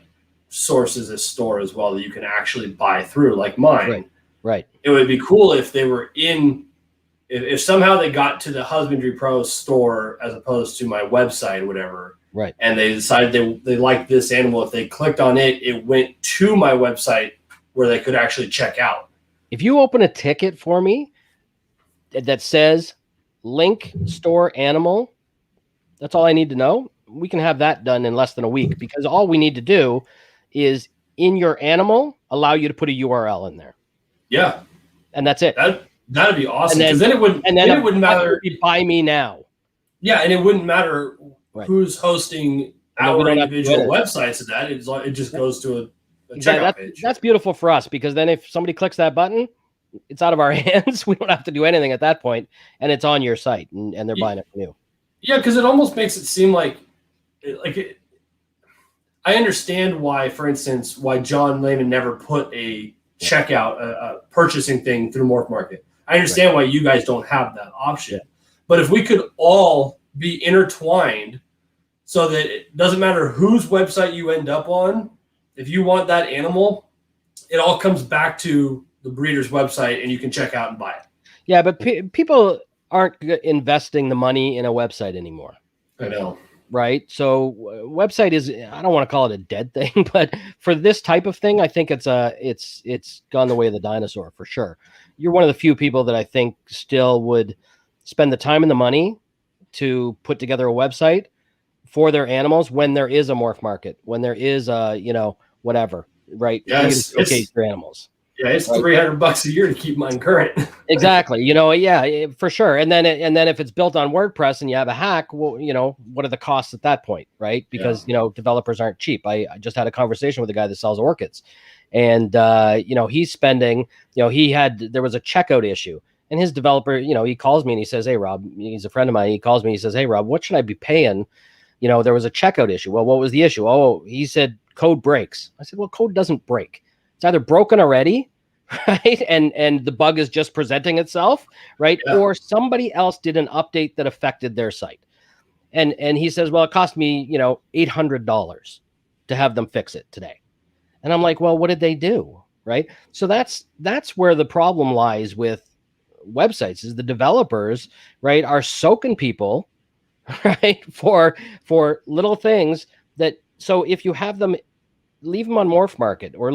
sources a store as well that you can actually buy through, like mine. Right. It would be cool if they were if somehow they got to the Husbandry Pro store as opposed to my website or whatever. Right. And they decided they liked this animal. If they clicked on it, it went to my website where they could actually check out. If you open a ticket for me that says link store animal, that's all I need to know. We can have that done in less than a week because all we need to do is in your animal, allow you to put a URL in there. Yeah. And that's it. That'd be awesome. Because then it wouldn't matter. Buy me now. Yeah. And it wouldn't matter who's hosting our individual websites of that. It just goes to a checkout page. That's beautiful for us because then if somebody clicks that button, it's out of our hands. We don't have to do anything at that point, and it's on your site, and they're buying it from you. Yeah, because it almost makes it seem like I understand why, for instance, why John Lehman never put a checkout, a purchasing thing through Morph Market. I understand why you guys don't have that option. But if we could all be intertwined so that it doesn't matter whose website you end up on, if you want that animal, it all comes back to the breeder's website and you can check out and buy it. Yeah, but people aren't investing the money in a website anymore. I know. Right. So website is, I don't want to call it a dead thing, but for this type of thing, I think it's gone the way of the dinosaur for sure. You're one of the few people that I think still would spend the time and the money to put together a website for their animals when there is a morph market, when there is whatever, right? Yeah, it's your animals. Yeah, it's right? $300 a year to keep mine current. Exactly. Yeah, for sure. And then if it's built on WordPress and you have a hack, well, what are the costs at that point, right? Because developers aren't cheap. I just had a conversation with a guy that sells orchids, and he's spending. There was a checkout issue, and his developer, he calls me and he says, "Hey, Rob," he's a friend of mine. He calls me, he says, "Hey, Rob, what should I be paying? There was a checkout issue." Well, what was the issue? Oh, he said code breaks. I said, well, code doesn't break. It's either broken already, right? And the bug is just presenting itself, right? Yeah. Or somebody else did an update that affected their site. And he says, well, it cost me, $800 to have them fix it today. And I'm like, well, what did they do? Right. So that's where the problem lies with websites, is the developers, right, are soaking people, right, for little things that, so if you have them, leave them on Morph Market or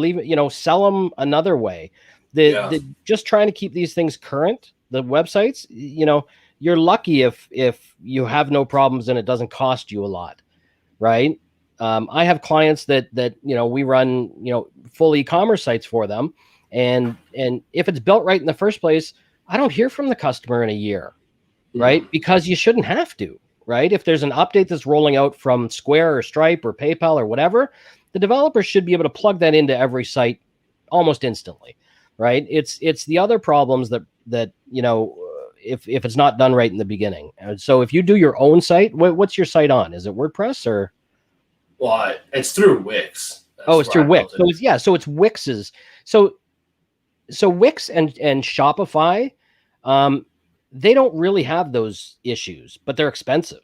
sell them another way. Just trying to keep these things current, the websites, you're lucky if you have no problems and it doesn't cost you a lot, right? I have clients that we run, full e-commerce sites for them. And if it's built right in the first place, I don't hear from the customer in a year, right? Because you shouldn't have to, right? If there's an update that's rolling out from Square or Stripe or PayPal or whatever, the developer should be able to plug that into every site almost instantly, right? It's the other problems that if it's not done right in the beginning. And so if you do your own site, what's your site on? Is it WordPress or? Well, it's through Wix. It's through Wix. So it's Wix's. So Wix and Shopify, they don't really have those issues, but they're expensive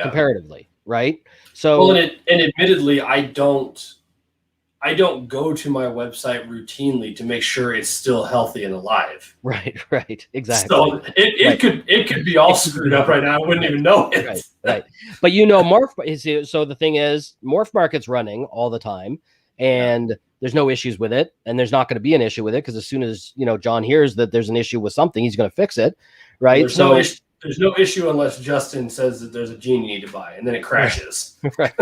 comparatively, right? So, well, and admittedly, I don't go to my website routinely to make sure it's still healthy and alive. Right, exactly. So it could be all screwed up right now. I wouldn't even know it. Right. But Morph. So the thing is, Morph Market's running all the time, and there's no issues with it, and there's not going to be an issue with it because as soon as John hears that there's an issue with something, he's going to fix it, right? Well, there's no issue unless Justin says that there's a gene you need to buy, and then it crashes. Right.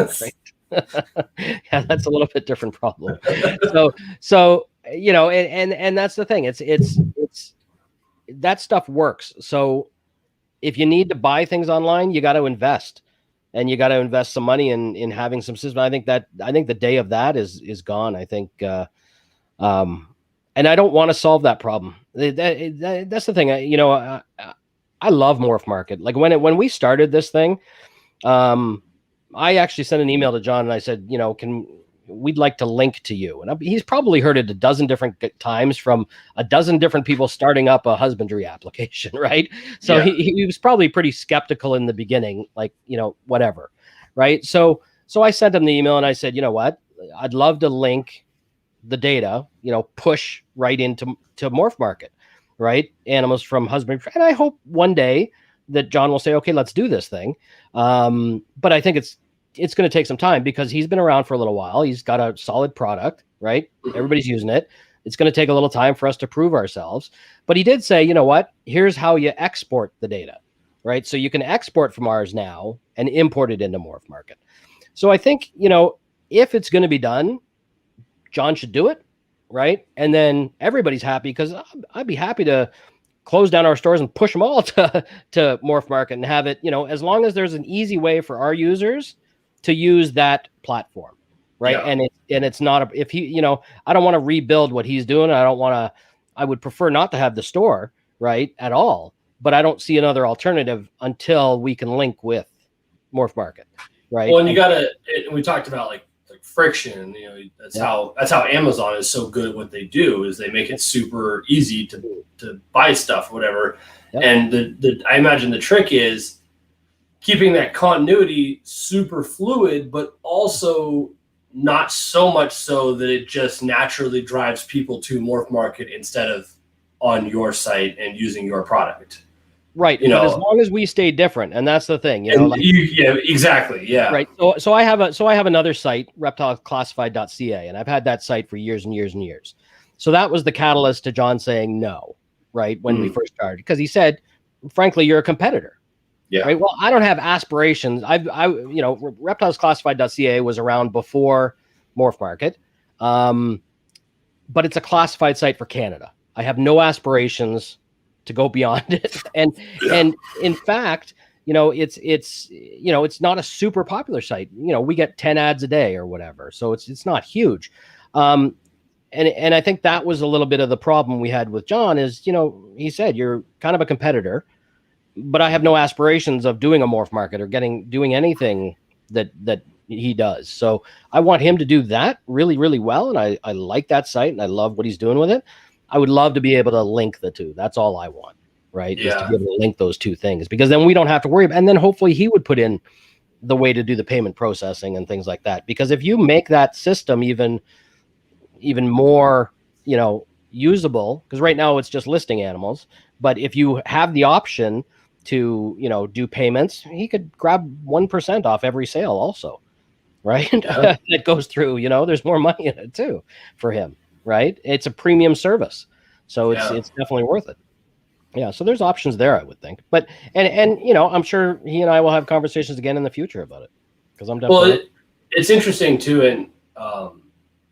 Yeah, that's a little bit different problem. So and that's the thing. It's that stuff works. So if you need to buy things online, you got to invest, and you got to invest some money in having some system. I think the day of that is gone. I think, and I don't want to solve that problem. That's the thing. I love Morph Market. Like when we started this thing, I actually sent an email to John and I said, we'd like to link to you. And he's probably heard it a dozen different times from a dozen different people starting up a husbandry application, right? So he was probably pretty skeptical in the beginning, like, whatever, right? So I sent him the email and I said, you know what? I'd love to link the data, push right into Morph Market, right? Animals from Husbandry. And I hope one day that John will say, okay, let's do this thing. But I think it's going to take some time because he's been around for a little while. He's got a solid product, right? Everybody's using it. It's going to take a little time for us to prove ourselves. But he did say, you know what? Here's how you export the data, right? So you can export from ours now and import it into Morph Market. So I think, if it's going to be done, John should do it, right? And then everybody's happy because I'd be happy to close down our stores and push them all to Morph Market and have it, as long as there's an easy way for our users to use that platform, right? Yeah. And it's not if he, I don't want to rebuild what he's doing. I would prefer not to have the store, right, at all. But I don't see another alternative until we can link with Morph Market, right? Well, and we talked about like friction, that's how Amazon is so good at what they do is they make it super easy to buy stuff or whatever. Yep. And I imagine the trick is keeping that continuity super fluid, but also not so much so that it just naturally drives people to Morph Market instead of on your site and using your product. Right. But as long as we stay different, and that's the thing, yeah, exactly. Yeah. Right. So I have another site, reptileclassified.ca, and I've had that site for years and years and years. So that was the catalyst to John saying no, right, when we first started, because he said, frankly, you're a competitor. Yeah. Right. Well, I don't have aspirations. Reptilesclassified.ca was around before Morph Market, but it's a classified site for Canada. I have no aspirations to go beyond it, and in fact, it's not a super popular site. We get 10 ads a day or whatever, so it's not huge. And I think that was a little bit of the problem we had with John is, he said, you're kind of a competitor, but I have no aspirations of doing a Morph Market or doing anything that he does. So I want him to do that really, really well. And I like that site and I love what he's doing with it. I would love to be able to link the two. That's all I want, right? Yeah. Is to be able to link those two things, because then we don't have to worry. And then hopefully he would put in the way to do the payment processing and things like that. Because if you make that system even more, usable, because right now it's just listing animals, but if you have the option to, do payments, he could grab 1% off every sale also, right? Yeah. That goes through, there's more money in it too for him, right? It's a premium service. So it's definitely worth it. Yeah. So there's options there, I would think, but, and I'm sure he and I will have conversations again in the future about it, because I'm definitely. Well, it's interesting too.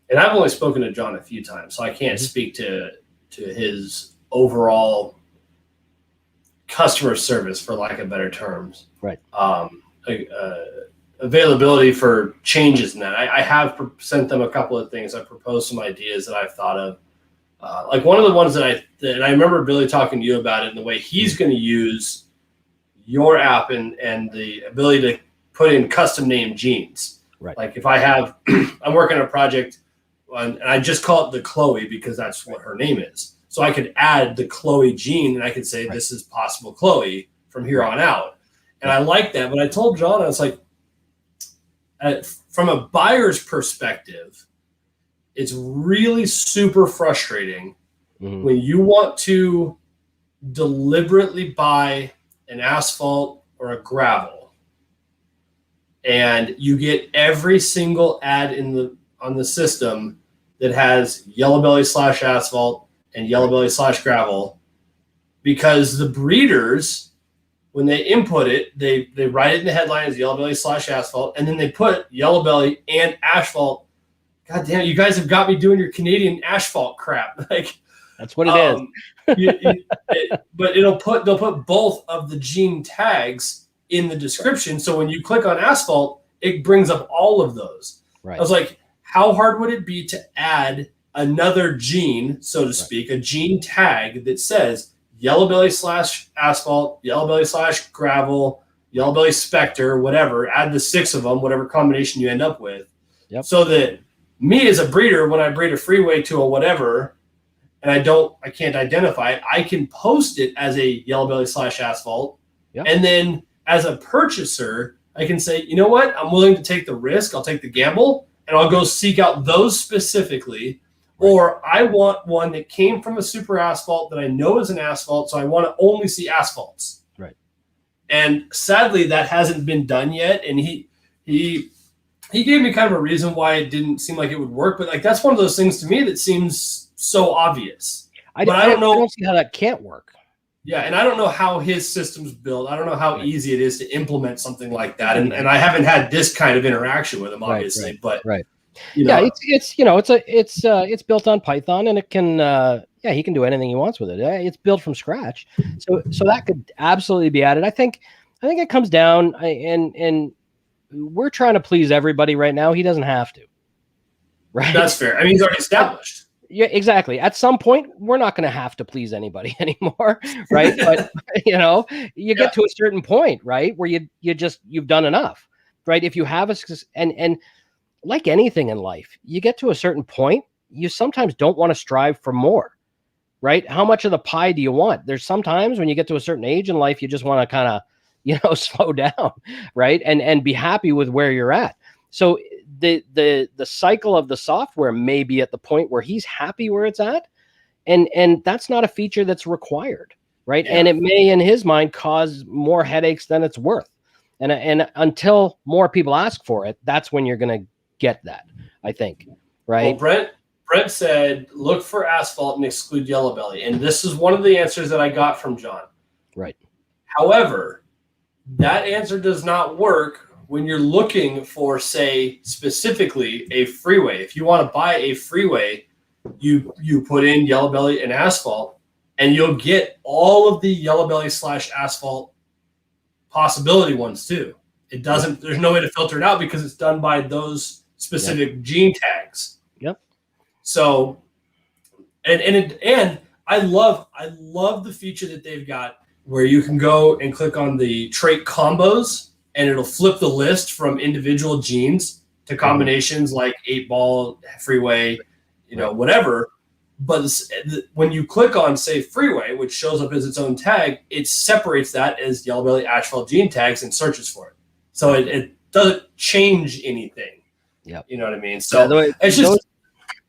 And I've only spoken to John a few times, so I can't speak to his overall customer service, for lack of better terms. Right. Availability for changes in that. I have sent them a couple of things. I proposed some ideas that I've thought of. Like one of the ones that I remember Billy talking to you about it, and the way he's going to use your app and the ability to put in custom named genes. Right. Like if I have, I'm working on a project and I just call it the Chloe because that's what her name is. So I could add the Chloe gene and I could say, this is possible Chloe from here on out. And I like that. But I told John, I was like, from a buyer's perspective, it's really super frustrating when you want to deliberately buy an asphalt or a gravel and you get every single ad on the system that has yellow belly / asphalt and yellow belly / gravel, because the breeders, when they input it, they write it in the headline as yellow belly / asphalt, and then they put yellow belly and asphalt. God damn it, you guys have got me doing your Canadian asphalt crap. Like that's what it is. But they'll put both of the gene tags in the description. So when you click on asphalt, it brings up all of those. Right. I was like, how hard would it be to add another gene, so to speak, a gene tag that says yellow belly / asphalt, yellow belly / gravel, yellow belly specter, whatever, add the 6 of them, whatever combination you end up with. Yep. So that me as a breeder, when I breed a freeway to a whatever, and I can't identify it, I can post it as a yellow belly / asphalt. Yep. And then as a purchaser, I can say, you know what? I'm willing to take the risk. I'll take the gamble and I'll go seek out those specifically. Right. Or I want one that came from a super asphalt that I know is an asphalt. So I want to only see asphalts. Right. And sadly, that hasn't been done yet. And he gave me kind of a reason why it didn't seem like it would work. But like, that's one of those things to me that seems so obvious. I don't see how that can't work. Yeah, and I don't know how his system's built. I don't know how easy it is to implement something like that. And I haven't had this kind of interaction with him, obviously. But it's built on Python, and it can he can do anything he wants with it. It's built from scratch, so that could absolutely be added. I think it comes down, and we're trying to please everybody right now. He doesn't have to. Right? That's fair. I mean, he's already established. Yeah, exactly. At some point, we're not going to have to please anybody anymore, right? But you get to a certain point, right, where you've done enough, right? If you have and like anything in life, you get to a certain point, you sometimes don't want to strive for more, right? How much of the pie do you want? There's sometimes when you get to a certain age in life, you just want to kind of, slow down, right? And be happy with where you're at. So the cycle of the software may be at the point where he's happy where it's at. And that's not a feature that's required, right? Yeah. And it may, in his mind, cause more headaches than it's worth. And until more people ask for it, that's when you're going to get that, I think, right? Well, Brent said, look for asphalt and exclude yellow belly. And this is one of the answers that I got from John. Right. However, that answer does not work when you're looking for, say, specifically a freeway. If you want to buy a freeway, you put in yellow belly and asphalt, and you'll get all of the yellow belly / asphalt possibility ones too. It doesn't, there's no way to filter it out because it's done by those specific gene tags. Yep. So, and I love the feature that they've got where you can go and click on the trait combos and it'll flip the list from individual genes to combinations like 8-ball, freeway, whatever. But when you click on, say, freeway, which shows up as its own tag, it separates that as yellow belly asphalt gene tags and searches for it. So it doesn't change anything. Yeah. You know what I mean? So it's just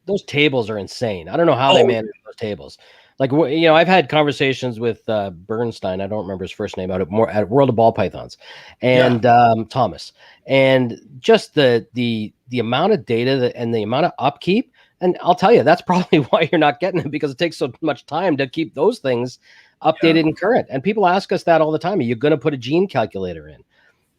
those tables are insane. I don't know how they manage those tables. Like, I've had conversations with Bernstein. I don't remember his first name at World of Ball Pythons, and Thomas, and just the amount of data and the amount of upkeep. And I'll tell you, that's probably why you're not getting it, because it takes so much time to keep those things updated and current. And people ask us that all the time. Are you going to put a gene calculator in?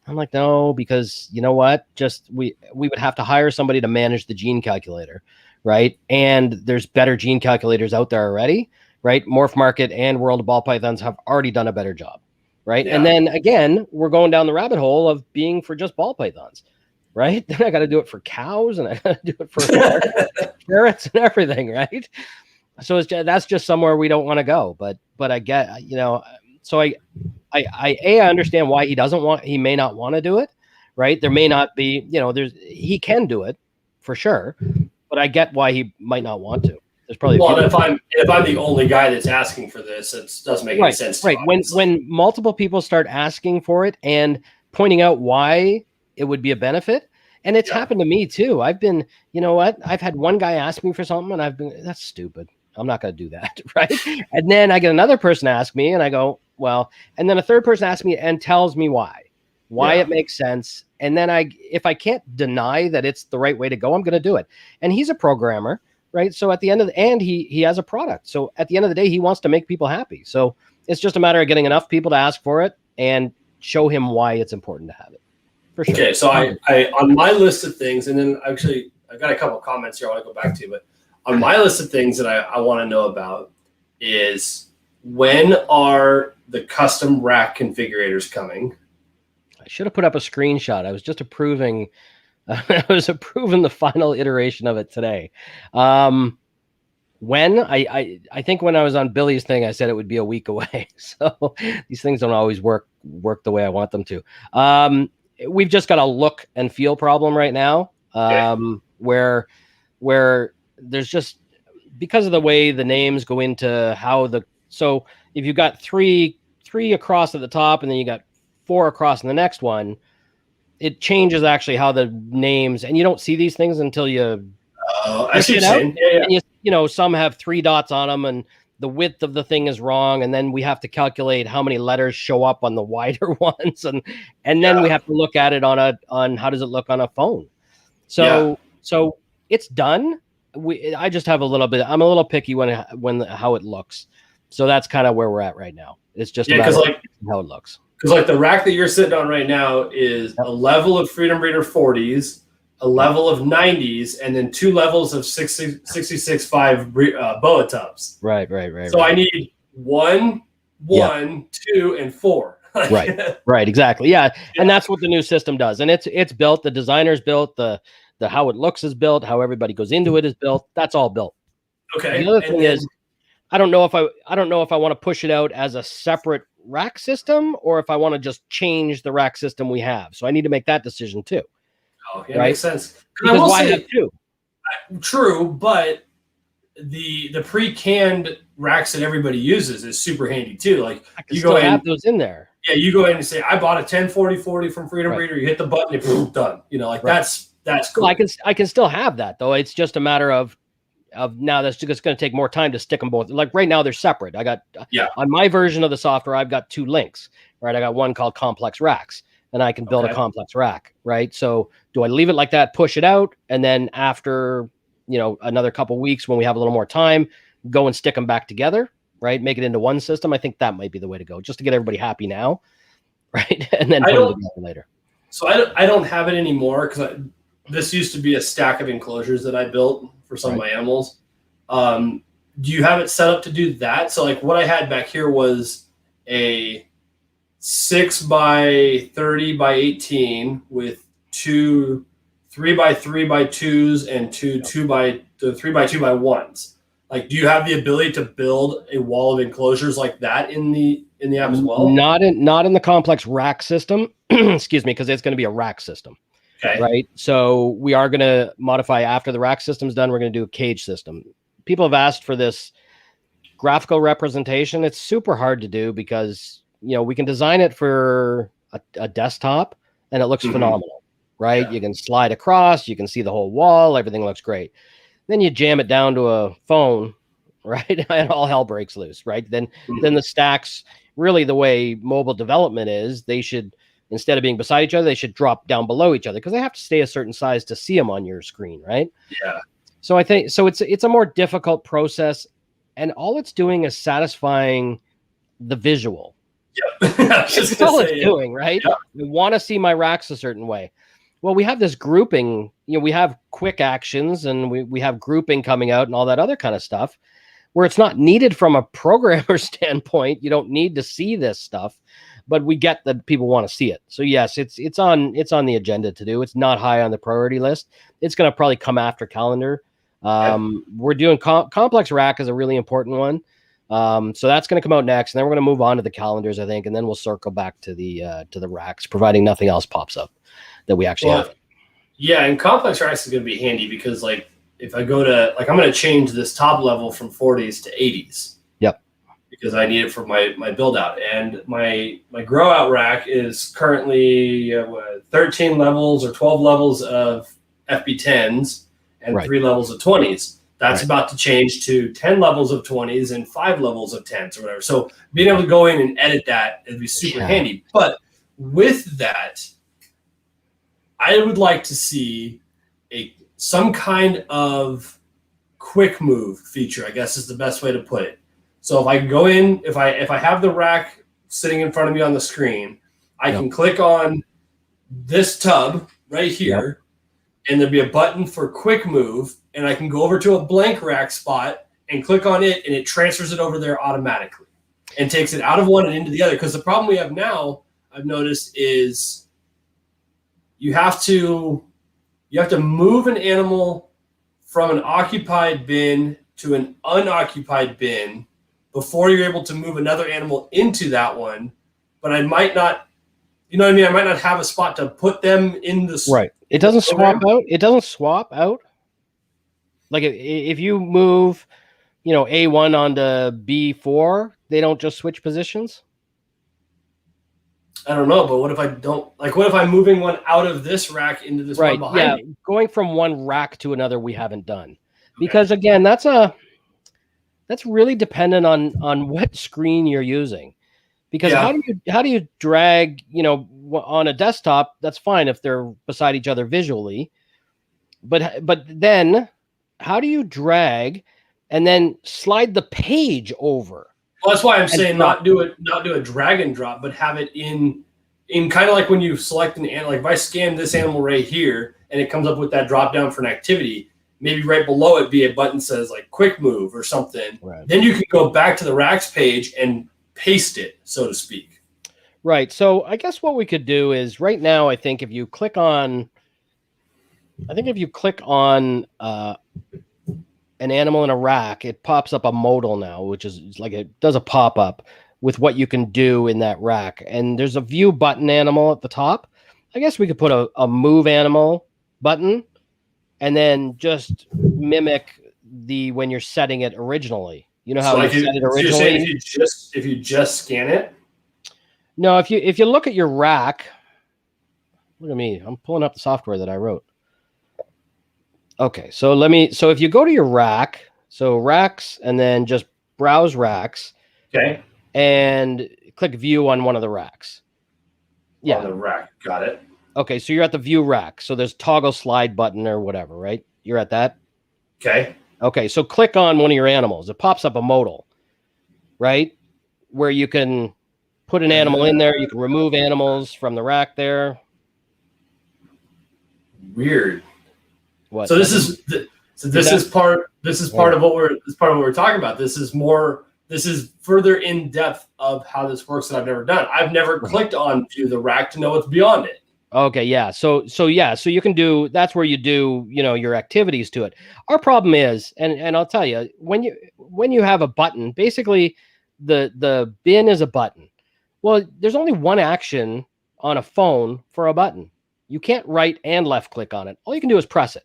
I'm like, no, because you know what? Just we would have to hire somebody to manage the gene calculator, right? And there's better gene calculators out there already, right? Morph Market and World of Ball Pythons have already done a better job, right? Yeah. And then again, we're going down the rabbit hole of being for just ball pythons. Right? Then I got to do it for cows and I got to do it for ferrets and everything. Right? So that's just somewhere we don't want to go. But I get, so I understand why he may not want to do it. Right? There may not be, he can do it for sure, but I get why he might not want to. There's probably if I'm the only guy that's asking for this, it doesn't make any sense. Right. When multiple people start asking for it and pointing out why it would be a benefit. And it's happened to me too. I've been, I've had one guy ask me for something and that's stupid. I'm not going to do that. Right. And then I get another person ask me and I go, well, and then a third person asks me and tells me why it makes sense. And then if I can't deny that it's the right way to go, I'm going to do it. And he's a programmer, right? So at the end of he has a product. So at the end of the day, he wants to make people happy. So it's just a matter of getting enough people to ask for it and show him why it's important to have it. For sure. Okay, so I on my list of things, and then actually I've got a couple of comments here I want to go back to, but on my list of things that I want to know about is, when are the custom rack configurators coming? I should have put up a screenshot. I was just approving the final iteration of it today. When I think when I was on Billy's thing, I said it would be a week away. So these things don't always work the way I want them to. We've just got a look and feel problem right now, where there's just, because of the way the names go into so if you've got three across at the top and then you got 4 across in the next one, it changes actually how the names, and you don't see these things until you I see what you're saying. Yeah. And some have 3 dots on them and the width of the thing is wrong, and then we have to calculate how many letters show up on the wider ones, and then we have to look at it on how does it look on a phone. So it's done. I just have I'm a little picky when how it looks. So that's kind of where we're at right now. It's just about how it looks. Because the rack that you're sitting on right now is a level of Freedom Breeder 40s, a level of 90s, and then 2 levels of 66.5 boa tubs. Right. So I need 1, 2, and 4. Right, exactly. Yeah, and that's what the new system does. And it's built. The designer's built. The how it looks is built. How everybody goes into it is built. That's all built. Okay. The other thing is, I don't know if I want to push it out as a separate rack system or if I want to just change the rack system we have. So I need to make that decision too. Oh, yeah, makes sense. Because why have 2? True, but the pre-canned racks that everybody uses is super handy too. Like I can still have those in there. Yeah, you go in and say, I bought a 1040/40 from Freedom Breeder. You hit the button, it's done. You know, like that's cool. Well, I can still have that though. It's just a matter of now that's just going to take more time to stick them both. Like right now they're separate. I got on my version of the software, I've got 2 links, right? I got one called Complex Racks, and I can build a complex rack, right? So do I leave it like that, push it out, and then after, you know, another couple weeks when we have a little more time, go and stick them back together, right? Make it into one system. I think that might be the way to go, just to get everybody happy now, right? And then put it together later. So I don't have it anymore because this used to be a stack of enclosures that I built for some of my animals. Do you have it set up to do that? So like what I had back here was a 6 by 30 by 18 with 2 3 by 3 by 2s and 2 3 by 2 by 1s. Like, do you have the ability to build a wall of enclosures like that in the app as well? Not in the complex rack system, excuse me, because it's going to be a rack system. Okay. Right. So we are going to modify after the rack system's done. We're going to do a cage system. People have asked for this graphical representation. It's super hard to do because, you know, we can design it for a desktop and it looks phenomenal, right? Yeah. You can slide across, you can see the whole wall. Everything looks great. Then you jam it down to a phone, right? And all hell breaks loose, right? Then the stacks, really the way mobile development is, they should, instead of being beside each other, they should drop down below each other because they have to stay a certain size to see them on your screen, right? Yeah. So I think it's a more difficult process, and all it's doing is satisfying the visual. Yep. That's all it's doing, right? Yep. We want to see my racks a certain way. Well, we have this grouping, you know, we have quick actions and we have grouping coming out and all that other kind of stuff where it's not needed from a programmer standpoint. You don't need to see this stuff, but we get that people want to see it. So yes, it's on the agenda to do. It's not high on the priority list. It's going to probably come after calendar. We're doing complex rack is a really important one. So that's going to come out next, and then we're going to move on to the calendars, I think, and then we'll circle back to the racks, providing nothing else pops up that we actually have. Yeah, and complex racks is going to be handy because, like, if I go to, like, I'm going to change this top level from 40s to 80s. Yep. Because I need it for my build out, and my grow out rack is currently 13 levels or 12 levels of FB10s and 3 levels of 20s. That's about to change to 10 levels of 20s and 5 levels of 10s or whatever. So being able to go in and edit that would be super handy. But with that, I would like to see some kind of quick move feature, I guess is the best way to put it. So if I go in, if I have the rack sitting in front of me on the screen, I can click on this tub right here, and there'll be a button for quick move, and I can go over to a blank rack spot and click on it, and it transfers it over there automatically and takes it out of one and into the other. Because the problem we have now, I've noticed, is you have to move an animal from an occupied bin to an unoccupied bin before you're able to move another animal into that one. But I might not, you know what I mean? I might not have a spot to put them in the right. It doesn't swap out. It doesn't swap out. Like if you move, you know, A1 onto B4, they don't just switch positions. I don't know, but what if I don't? Like, what if I'm moving one out of this rack into this one behind me? Going from one rack to another, we haven't done because again, that's really dependent on what screen you're using. Because how do you drag, you know, on a desktop? That's fine if they're beside each other visually, but then how do you drag and then slide the page over? Well, that's why I'm saying not do a drag and drop, but have it in kind of like when you select an animal. Like if I scan this animal right here and it comes up with that drop down for an activity, maybe right below it be a button that says like quick move or something. Right. Then you can go back to the racks page and paste it, so to speak. Right. So I guess what we could do is right now, I think if you click on an animal in a rack, it pops up a modal now, which is like it does a pop-up with what you can do in that rack. And there's a view button animal at the top. I guess we could put a move animal button and then just mimic when you're setting it originally. You know how So like you set it so you're originally? saying if you just scan it? No, if you look at your rack, look at me. I'm pulling up the software that I wrote. Okay, so if you go to your rack, so racks, and then just browse racks. Okay. And click view on one of the racks. Yeah. On the rack. Got it. Okay, so you're at the view rack. So there's toggle slide button or whatever, right? You're at that. Okay. Okay, so click on one of your animals. It pops up a modal, right? Where you can put an animal in there. You can remove animals from the rack there. Weird. What? So this is part of what we're talking about. This is further in depth of how this works that I've never done. I've never clicked on view the rack to know what's beyond it. Okay, yeah. So you can do, that's where you do, your activities to it. Our problem is, and I'll tell you, when you have a button, basically the bin is a button. Well, there's only one action on a phone for a button. You can't right and left click on it. All you can do is press it,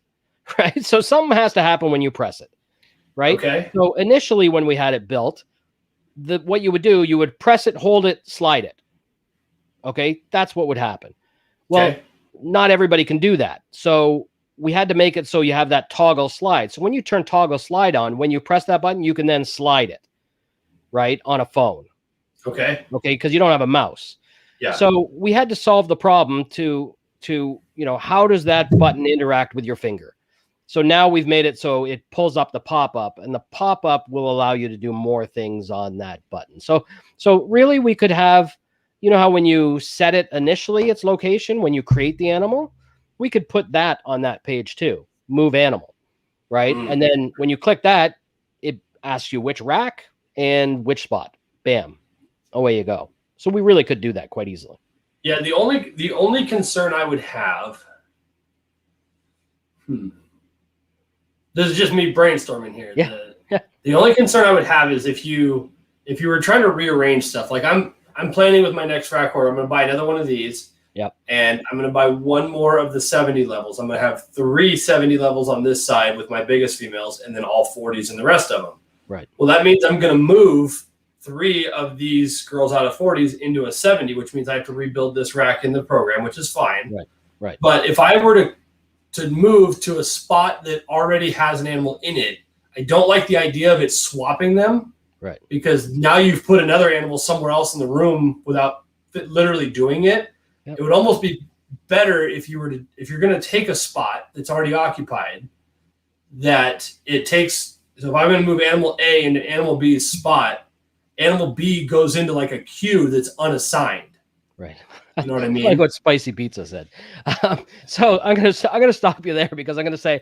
right? So something has to happen when you press it, right? Okay. So initially when we had it built, what you would do, you would press it, hold it, slide it. Okay, that's what would happen. Well, not everybody can do that. So we had to make it so you have that toggle slide. So when you turn toggle slide on, when you press that button, you can then slide it, right, on a phone. Okay. Okay, because you don't have a mouse. Yeah. So we had to solve the problem to how does that button interact with your finger? So now we've made it so it pulls up the pop-up, and the pop-up will allow you to do more things on that button. So really we could have, how when you set it initially, its location, when you create the animal, we could put that on that page too. Move animal, right? And then when you click that, it asks you which rack and which spot. Bam, away you go. So we really could do that quite easily. Yeah, the only concern I would have, this is just me brainstorming here. Yeah. The only concern I would have is if you were trying to rearrange stuff. Like I'm planning with my next rack order, I'm going to buy another one of these. Yep. And I'm going to buy one more of the 70 levels. I'm going to have 3 70 levels on this side with my biggest females, and then all 40s in the rest of them. Right. Well, that means I'm going to move 3 of these girls out of 40s into a 70, which means I have to rebuild this rack in the program, which is fine. Right. But if I were to move to a spot that already has an animal in it, I don't like the idea of it swapping them. Right. Because now you've put another animal somewhere else in the room without literally doing it. Yep. It would almost be better if you're going to take a spot that's already occupied, that it takes. So if I'm going to move animal A into animal B's spot, animal B goes into like a queue that's unassigned. Right. You know what I mean? Like what Spicy Pizza said. So I'm gonna stop you there, because I'm gonna say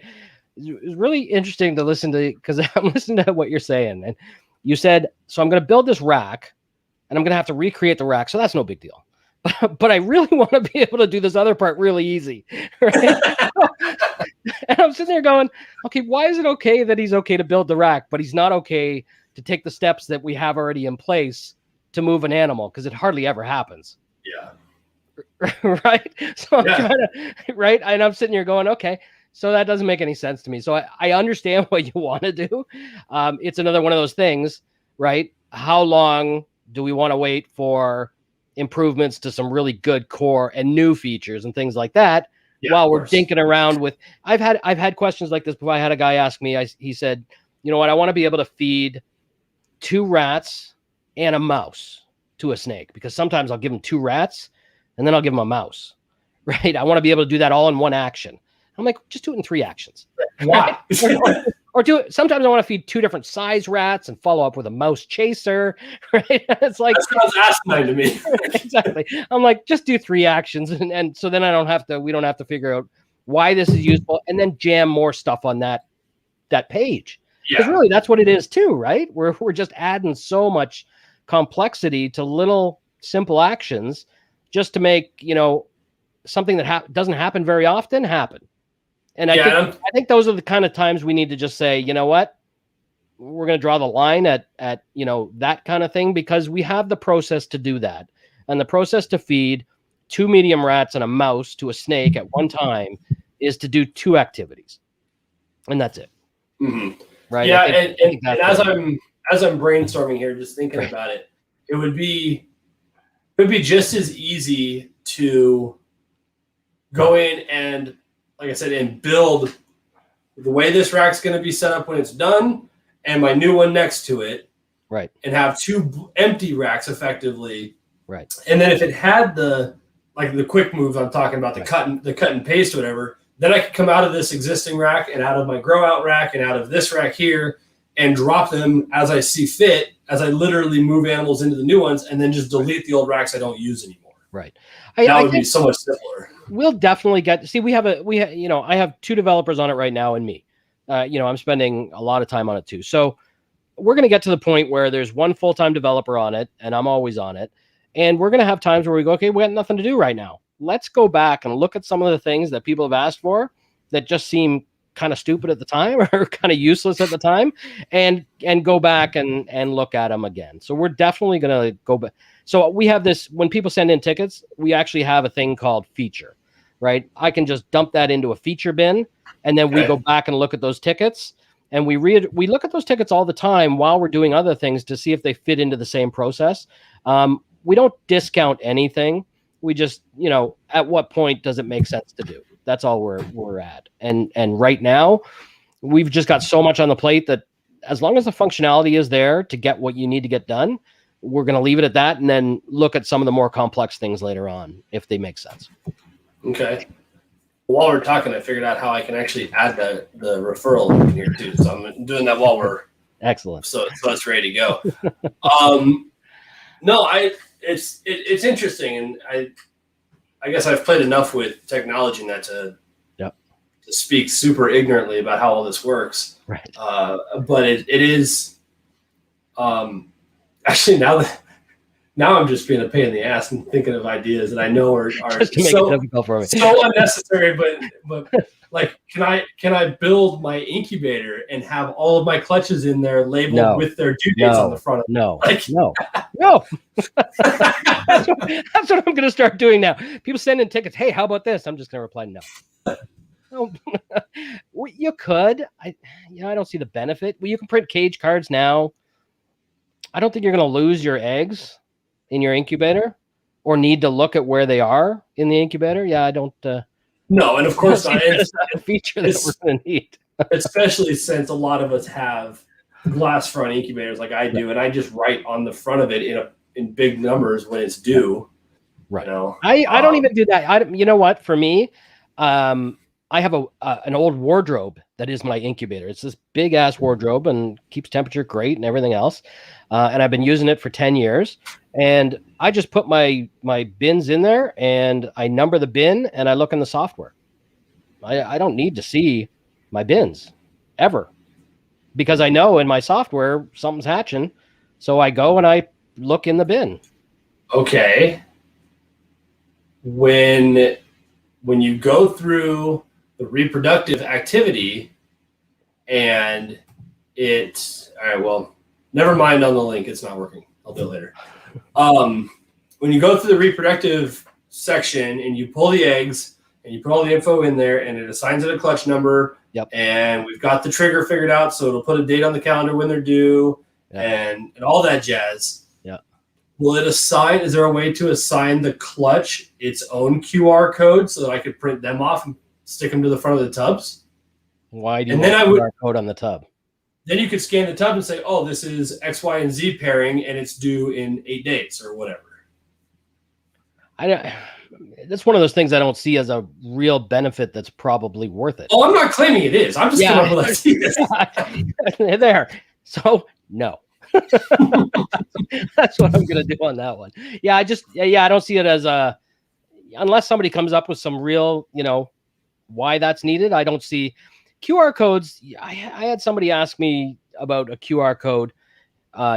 it's really interesting to listen to, because I'm listening to what you're saying, and you said, so I'm gonna build this rack, and I'm gonna have to recreate the rack, so that's no big deal. But I really want to be able to do this other part really easy, right? And I'm sitting there going, okay, why is it okay that he's okay to build the rack, but he's not okay to take the steps that we have already in place to move an animal? Because it hardly ever happens. Yeah. Right. So I'm trying to, right. And I'm sitting here going, okay, so that doesn't make any sense to me. So I understand what you want to do. It's another one of those things, right? How long do we want to wait for improvements to some really good core and new features and things like that, while we're dinking around with, I've had questions like this before. I had a guy ask me, he said, you know what? I want to be able to feed 2 rats and a mouse to a snake, because sometimes I'll give him 2 rats and then I'll give him a mouse, right? I want to be able to do that all in one action. I'm like, just do it in 3 actions. Why? Or do it. Sometimes I want to feed 2 different size rats and follow up with a mouse chaser, right? It's like, that sounds asinine to me. Exactly. I'm like, just do 3 actions, and so then we don't have to figure out why this is useful, and then jam more stuff on that page. Because really, that's what it is too, right? We're just adding so much complexity to little simple actions, just to make something that doesn't happen very often happen. And I think those are the kind of times we need to just say, you know what, we're going to draw the line at that kind of thing, because we have the process to do that, and the process to feed 2 medium rats and a mouse to a snake at one time is to do 2 activities, and that's it. Mm-hmm. right? Yeah, I think and as I'm brainstorming here, just thinking about it, it would be just as easy to go in and, like I said, and build the way this rack's going to be set up when it's done, and my new one next to it, right, and have two empty racks effectively, right. and then if it had the quick moves I'm talking about, the cut and paste, whatever, then I could come out of this existing rack and out of my grow out rack and out of this rack here and drop them as I see fit, as I literally move animals into the new ones, and then just delete the old racks I don't use anymore. Right. That would be so much simpler. We'll definitely see, I have 2 developers on it right now and me. I'm spending a lot of time on it too. So we're going to get to the point where there's one full-time developer on it and I'm always on it. And we're going to have times where we go, okay, we got nothing to do right now. Let's go back and look at some of the things that people have asked for that just seem kind of stupid at the time or kind of useless at the time, and go back and look at them again. So we're definitely going to go back. So we have this, when people send in tickets, we actually have a thing called feature, right? I can just dump that into a feature bin, and then we go back and look at those tickets, and we look at those tickets all the time while we're doing other things to see if they fit into the same process. We don't discount anything. We just, at what point does it make sense to do? That's all we're at. And right now, we've just got so much on the plate that as long as the functionality is there to get what you need to get done, we're going to leave it at that and then look at some of the more complex things later on if they make sense. Okay. While we're talking, I figured out how I can actually add the referral in here too. So I'm doing that while we're excellent. So it's ready to go. No, it's interesting, and I guess I've played enough with technology not to speak super ignorantly about how all this works. Right. But it is actually now I'm just being a pain in the ass and thinking of ideas that I know are just to make it difficult for me. So unnecessary, but like, can I build my incubator and have all of my clutches in there labeled with their due dates on the front of them? No. That's what I'm going to start doing now. People send in tickets. Hey, how about this? I'm just going to reply no. No. You could. I don't see the benefit. Well, you can print cage cards now. I don't think you're going to lose your eggs in your incubator or need to look at where they are in the incubator. Yeah, I don't. No, and of course not. It's a feature that we're going to need. Especially since a lot of us have glass front incubators like I do, and I just write on the front of it in big numbers when it's due. Right. I don't even do that. You know what? For me, I have an old wardrobe that is my incubator. It's this big ass wardrobe and keeps temperature great and everything else. And I've been using it for 10 years. And I just put my bins in there and I number the bin and I look in the software. I don't need to see my bins ever because I know in my software something's hatching. So I go and I look in the bin. Okay. When you go through the reproductive activity and it's all right, well, never mind on the link. It's not working. I'll do it later. When you go through the reproductive section and you pull the eggs and you put all the info in there and it assigns it a clutch number. Yep. And we've got the trigger figured out. So it'll put a date on the calendar when they're due and all that jazz. Yeah. Will it assign, is there a way to assign the clutch its own QR code so that I could print them off and stick them to the front of the tubs? Why do you want a QR code on the tub? Then you could scan the tub and say, oh, this is X, Y, and Z pairing, and it's due in 8 days or whatever. That's one of those things I don't see as a real benefit that's probably worth it. Oh, I'm not claiming it is. I'm just coming up with ideas. There. So, no. That's what I'm going to do on that one. Yeah, I don't see it as unless somebody comes up with some real, why that's needed. I don't see QR codes. I had somebody ask me about a QR code.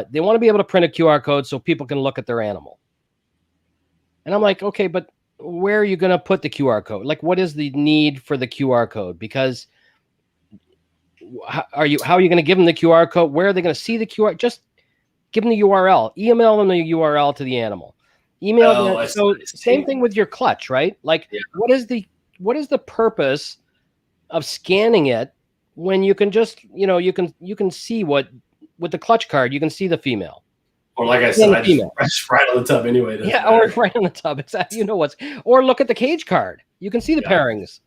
They want to be able to print a QR code so people can look at their animal. And I'm like, okay, but where are you going to put the QR code? Like, what is the need for the QR code? Because how are you going to give them the QR code? Where are they going to see the QR? Just give them the URL. Email them the URL to the animal. Email them. So same thing with your clutch, right? Like, what is the purpose of scanning it when you can just, you can see what, with the clutch card, you can see the female. Or like I said, I just right on the tub anyway. Yeah, or right on the tub. Exactly. Or look at the cage card. You can see the pairings,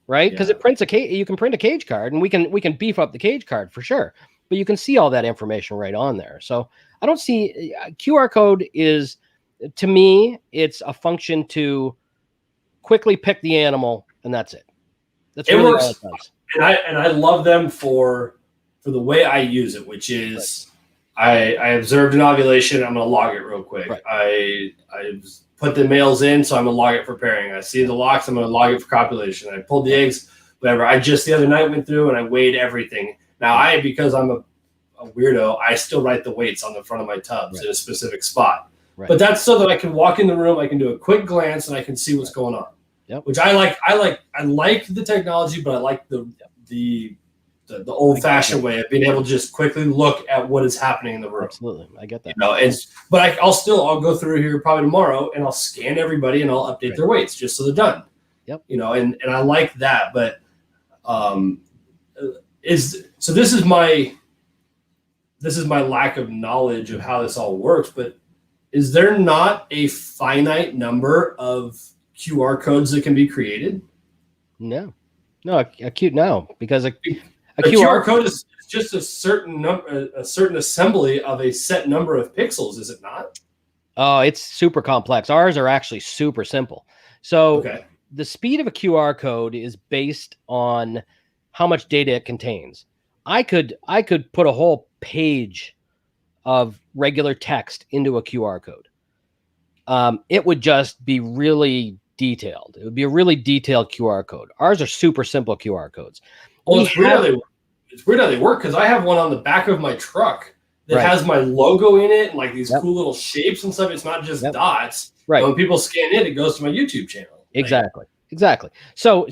right? Because it prints you can print a cage card, and we can beef up the cage card for sure. But you can see all that information right on there. So I don't see QR code is, to me, it's a function to quickly pick the animal, and that's it. That's really all it does. And I love them for the way I use it, which is I observed an ovulation. I'm going to log it real quick. Right. I put the males in, so I'm going to log it for pairing. I see the locks. I'm going to log it for copulation. I pulled the eggs, whatever. I just the other night went through and I weighed everything. Now because I'm a weirdo, I still write the weights on the front of my tubs in a specific spot. Right. But that's so that I can walk in the room, I can do a quick glance, and I can see what's going on. Yep. Which I like. I like the technology, but I like the old-fashioned way of being able to just quickly look at what is happening in the room. Absolutely, I get that. But I'll go through here probably tomorrow, and I'll scan everybody and I'll update their weights just so they're done. Yep. And I like that, but this is my lack of knowledge of how this all works. But is there not a finite number of QR codes that can be created? No, acute no, because a QR code is just a certain assembly of a set number of pixels, is it not? Oh, it's super complex. Ours are actually super simple. So the speed of a QR code is based on how much data it contains. I could put a whole page of regular text into a QR code. It would just be really detailed. It would be a really detailed QR code. Ours are super simple QR codes. Well, it's weird how they work, because I have one on the back of my truck that has my logo in it and like these cool little shapes and stuff. It's not just dots. Right. When people scan it goes to my YouTube channel. Exactly. So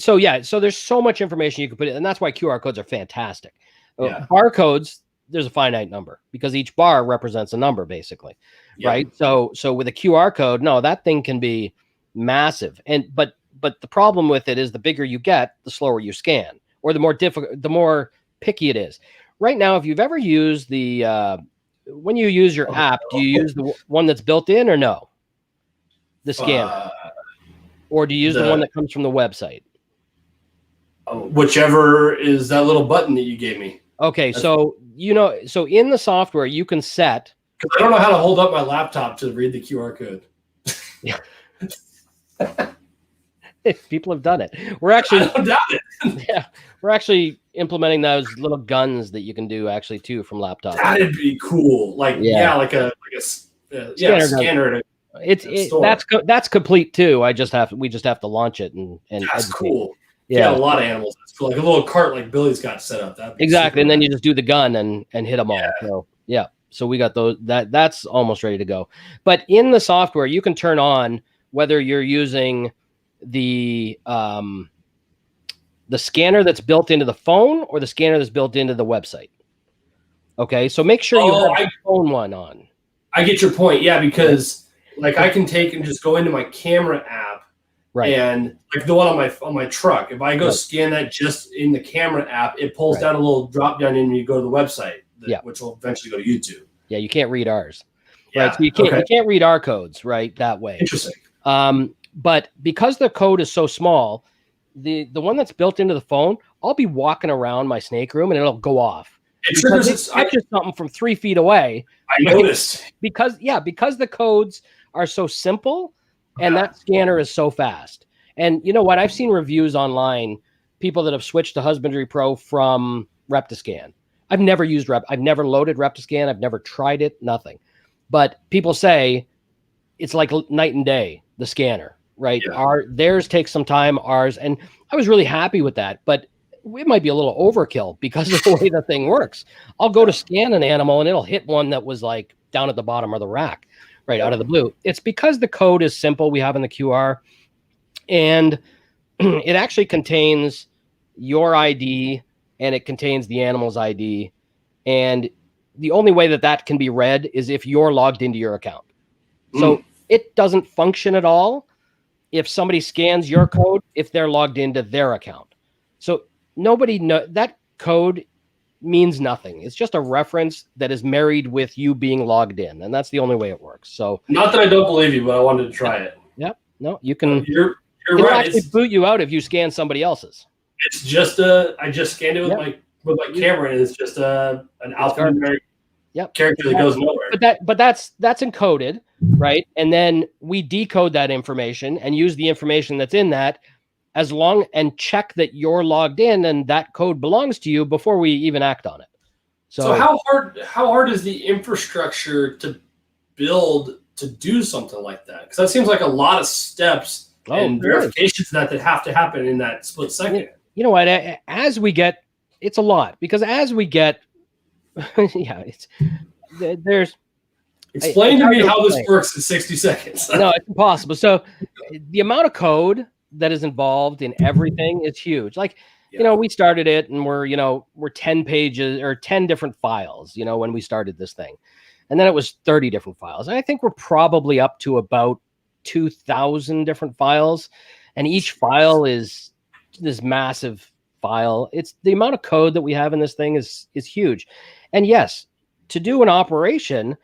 there's so much information you can put in, and that's why QR codes are fantastic. Barcodes, there's a finite number because each bar represents a number, basically. Right. So with a QR code, no, that thing can be massive. But the problem with it is the bigger you get, the slower you scan, or the more difficult, the more picky it is. Right now, if you've ever used when you use your app, do you use the one that's built in or no? The scanner. Or do you use the one that comes from the website? Whichever is that little button that you gave me. Okay, so in the software you can set. Because I don't know how to hold up my laptop to read the QR code. People have done it. We're actually. I don't doubt it. Yeah, we're actually implementing those little guns that you can do actually too from laptops. That'd be cool. Like a scanner. That's complete too. We just have to launch it and that's educate. Cool. Yeah, a lot of animals. That's cool. Like a little cart like Billy's got set up. Exactly, and then you just do the gun and hit them all. So we got those. That's almost ready to go. But in the software, you can turn on whether you're using the scanner that's built into the phone or the scanner that's built into the website. Okay, so make sure you have the phone one on. I get your point. Yeah, because like I can take and just go into my camera app, and like the one on my truck. If I go scan that just in the camera app, it pulls down a little drop down and you go to the website, which will eventually go to YouTube. Yeah, you can't read ours. Right, so you can't read our codes that way. Interesting. But because the code is so small, the one that's built into the phone, I'll be walking around my snake room and it'll go off. It catches something from 3 feet away. I noticed. Because the codes are so simple and that scanner is so fast. And you know what? I've seen reviews online, people that have switched to Husbandry Pro from Reptiscan. I've never loaded Reptiscan. I've never tried it, nothing. But people say it's like night and day, the scanner, right? Yeah. Theirs takes some time, ours. And I was really happy with that. But it might be a little overkill because of the way the thing works. I'll go to scan an animal and it'll hit one that was like down at the bottom of the rack, right out of the blue. It's because the code is simple we have in the QR. And it actually contains your ID and it contains the animal's ID. And the only way that can be read is if you're logged into your account. So it doesn't function at all if somebody scans your code if they're logged into their account. So nobody knows that code means nothing. It's just a reference that is married with you being logged in, and that's the only way it works. So, not that I don't believe you, but I wanted to try it. Yep. No, you can. You're it'll right. actually boot you out if you scan somebody else's. It's just I just scanned it with my camera, and it's just an alphanumeric character that goes nowhere. But that's encoded, right? And then we decode that information and use the information that's in that and check that you're logged in and that code belongs to you before we even act on it. So how hard is the infrastructure to build to do something like that? Because that seems like a lot of steps and verifications that have to happen in that split second. You know what? As we get, it's a lot, because as we get, there's. Explain to me how this works in 60 seconds. No, it's impossible. So the amount of code that is involved in everything is huge. Like, we started it and we're 10 pages or 10 different files, when we started this thing. And then it was 30 different files. And I think we're probably up to about 2,000 different files. And each file is this massive file. It's the amount of code that we have in this thing is huge. And yes, to do an operation,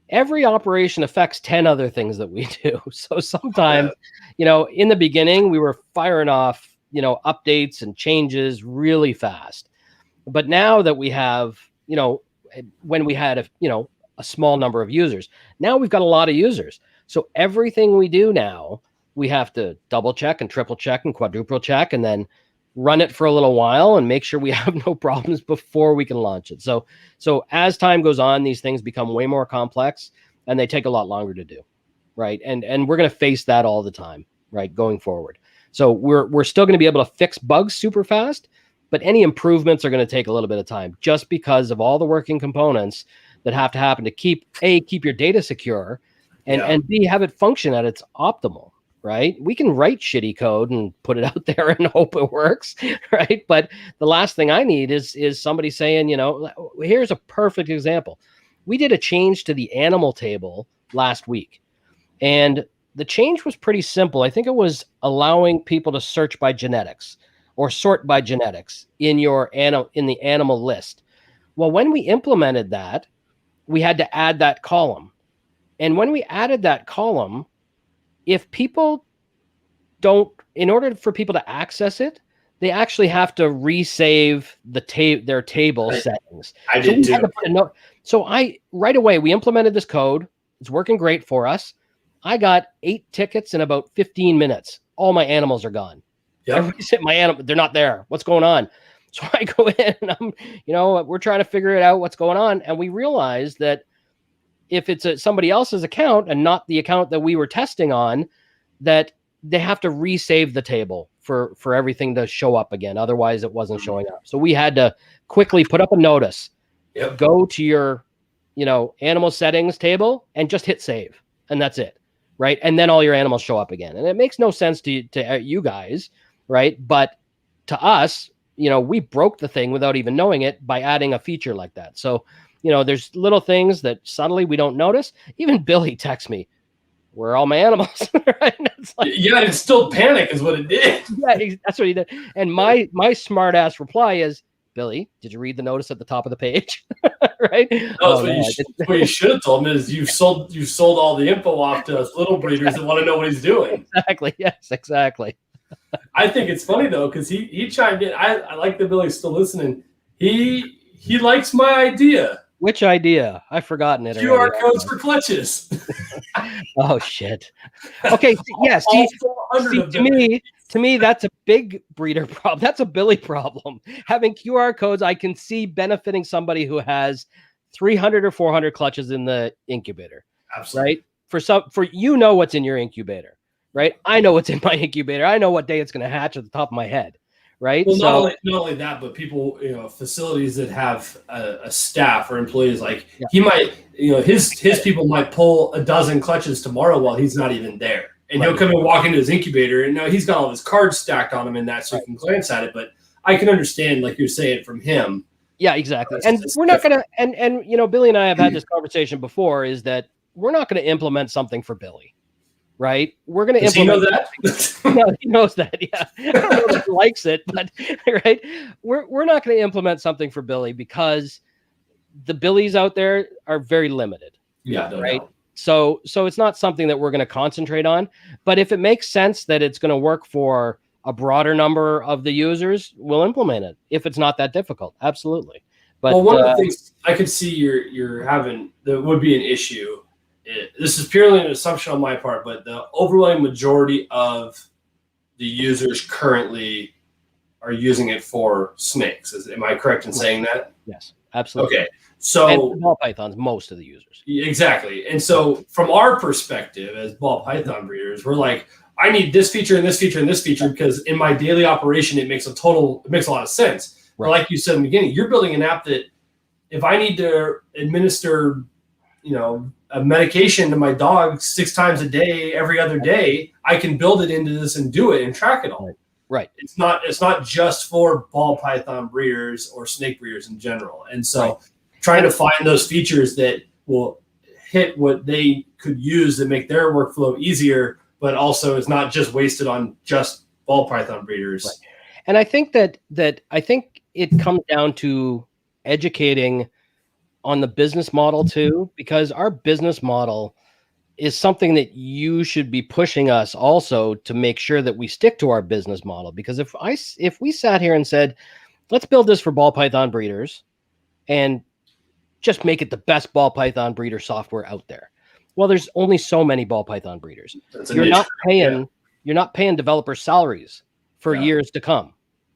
every operation affects 10 other things that we do. So sometimes, in the beginning, we were firing off, updates and changes really fast. But now that we have, when we had a small number of users, now we've got a lot of users. So everything we do now, we have to double check and triple check and quadruple check, and then run it for a little while and make sure we have no problems before we can launch it. So as time goes on, these things become way more complex and they take a lot longer to do. Right. And we're going to face that all the time, right, going forward. So we're still going to be able to fix bugs super fast, but any improvements are going to take a little bit of time just because of all the working components that have to happen to keep your data secure and B, have it function at its optimal. Right? We can write shitty code and put it out there and hope it works, right? But the last thing I need is somebody saying, here's a perfect example. We did a change to the animal table last week, and the change was pretty simple. I think it was allowing people to search by genetics or sort by genetics in the animal list. Well, when we implemented that, we had to add that column. And when we added that column, if people in order for people to access it, they actually have to resave their table settings. I did too. So right away, we implemented this code. It's working great for us. I got 8 tickets in about 15 minutes. All my animals are gone. Yep. They're not there. What's going on? So I go in and we're trying to figure it out what's going on. And we realized that if it's somebody else's account and not the account that we were testing on, that they have to resave the table for everything to show up again. Otherwise, it wasn't showing up. So we had to quickly put up a notice. Yep. Go to your, animal settings table and just hit save. And that's it. Right. And then all your animals show up again. And it makes no sense to you guys. Right. But to us, we broke the thing without even knowing it by adding a feature like that. So, there's little things that subtly we don't notice. Even Billy texts me, "Where are all my animals?" Right? It's like, it's still panic is what it did. Yeah, that's what he did. And my smart ass reply is, "Billy, did you read the notice at the top of the page?" Right? No, what you should have told him is you've sold all the info off to us little breeders that want to know what he's doing. Exactly. Yes, exactly. I think it's funny though, because he chimed in. I like that Billy's still listening. He likes my idea. Which idea? I've forgotten it. QR codes for clutches. Oh shit. Okay. Yes. To me, that's a big breeder problem. That's a Billy problem. Having QR codes, I can see benefiting somebody who has 300 or 400 clutches in the incubator. Absolutely. Right. For what's in your incubator. Right. I know what's in my incubator. I know what day it's going to hatch at the top of my head. Right. Well, not only that, but people, facilities that have a staff or employees, he might, his people might pull a dozen clutches tomorrow while he's not even there. And he'll come and walk into his incubator, and now he's got all his cards stacked on him and that, so you can glance at it. But I can understand, like you're saying, from him. Yeah, exactly. And we're not going to, and Billy and I have had this conversation before, is that we're not going to implement something for Billy. right? We're going to Does he know implement that? No, he knows that. Yeah, I don't know if he likes it, but right, we're not going to implement something for Billy because the Billies out there are very limited. Yeah, no right. doubt. So it's not something that we're going to concentrate on. But if it makes sense that it's going to work for a broader number of the users, we'll implement it. If it's not that difficult, absolutely. But Well, one of the things I could see you're having that would be an issue. This is purely an assumption on my part, but the overwhelming majority of the users currently are using it for snakes. Am I correct in saying that? yes, absolutely. Okay. So and ball pythons, most of the users. Exactly. And so from our perspective as ball python breeders, we're like, I need this feature and this feature and this feature because in my daily operation, it makes a lot of sense. Right. But like you said in the beginning, you're building an app that if I need to administer, a medication to my dog 6 times a day, every other day, I can build it into this and do it and track it all. Right. It's not just for ball python breeders or snake breeders in general. And so trying to find those features that will hit what they could use to make their workflow easier, but also is not just wasted on just ball python breeders. Right. And I think that it comes down to educating on the business model too, because our business model is something that you should be pushing us also to make sure that we stick to our business model. Because if we sat here and said, let's build this for ball python breeders and just make it the best ball python breeder software out there. Well, there's only so many ball python breeders. You're not paying developer salaries for years to come,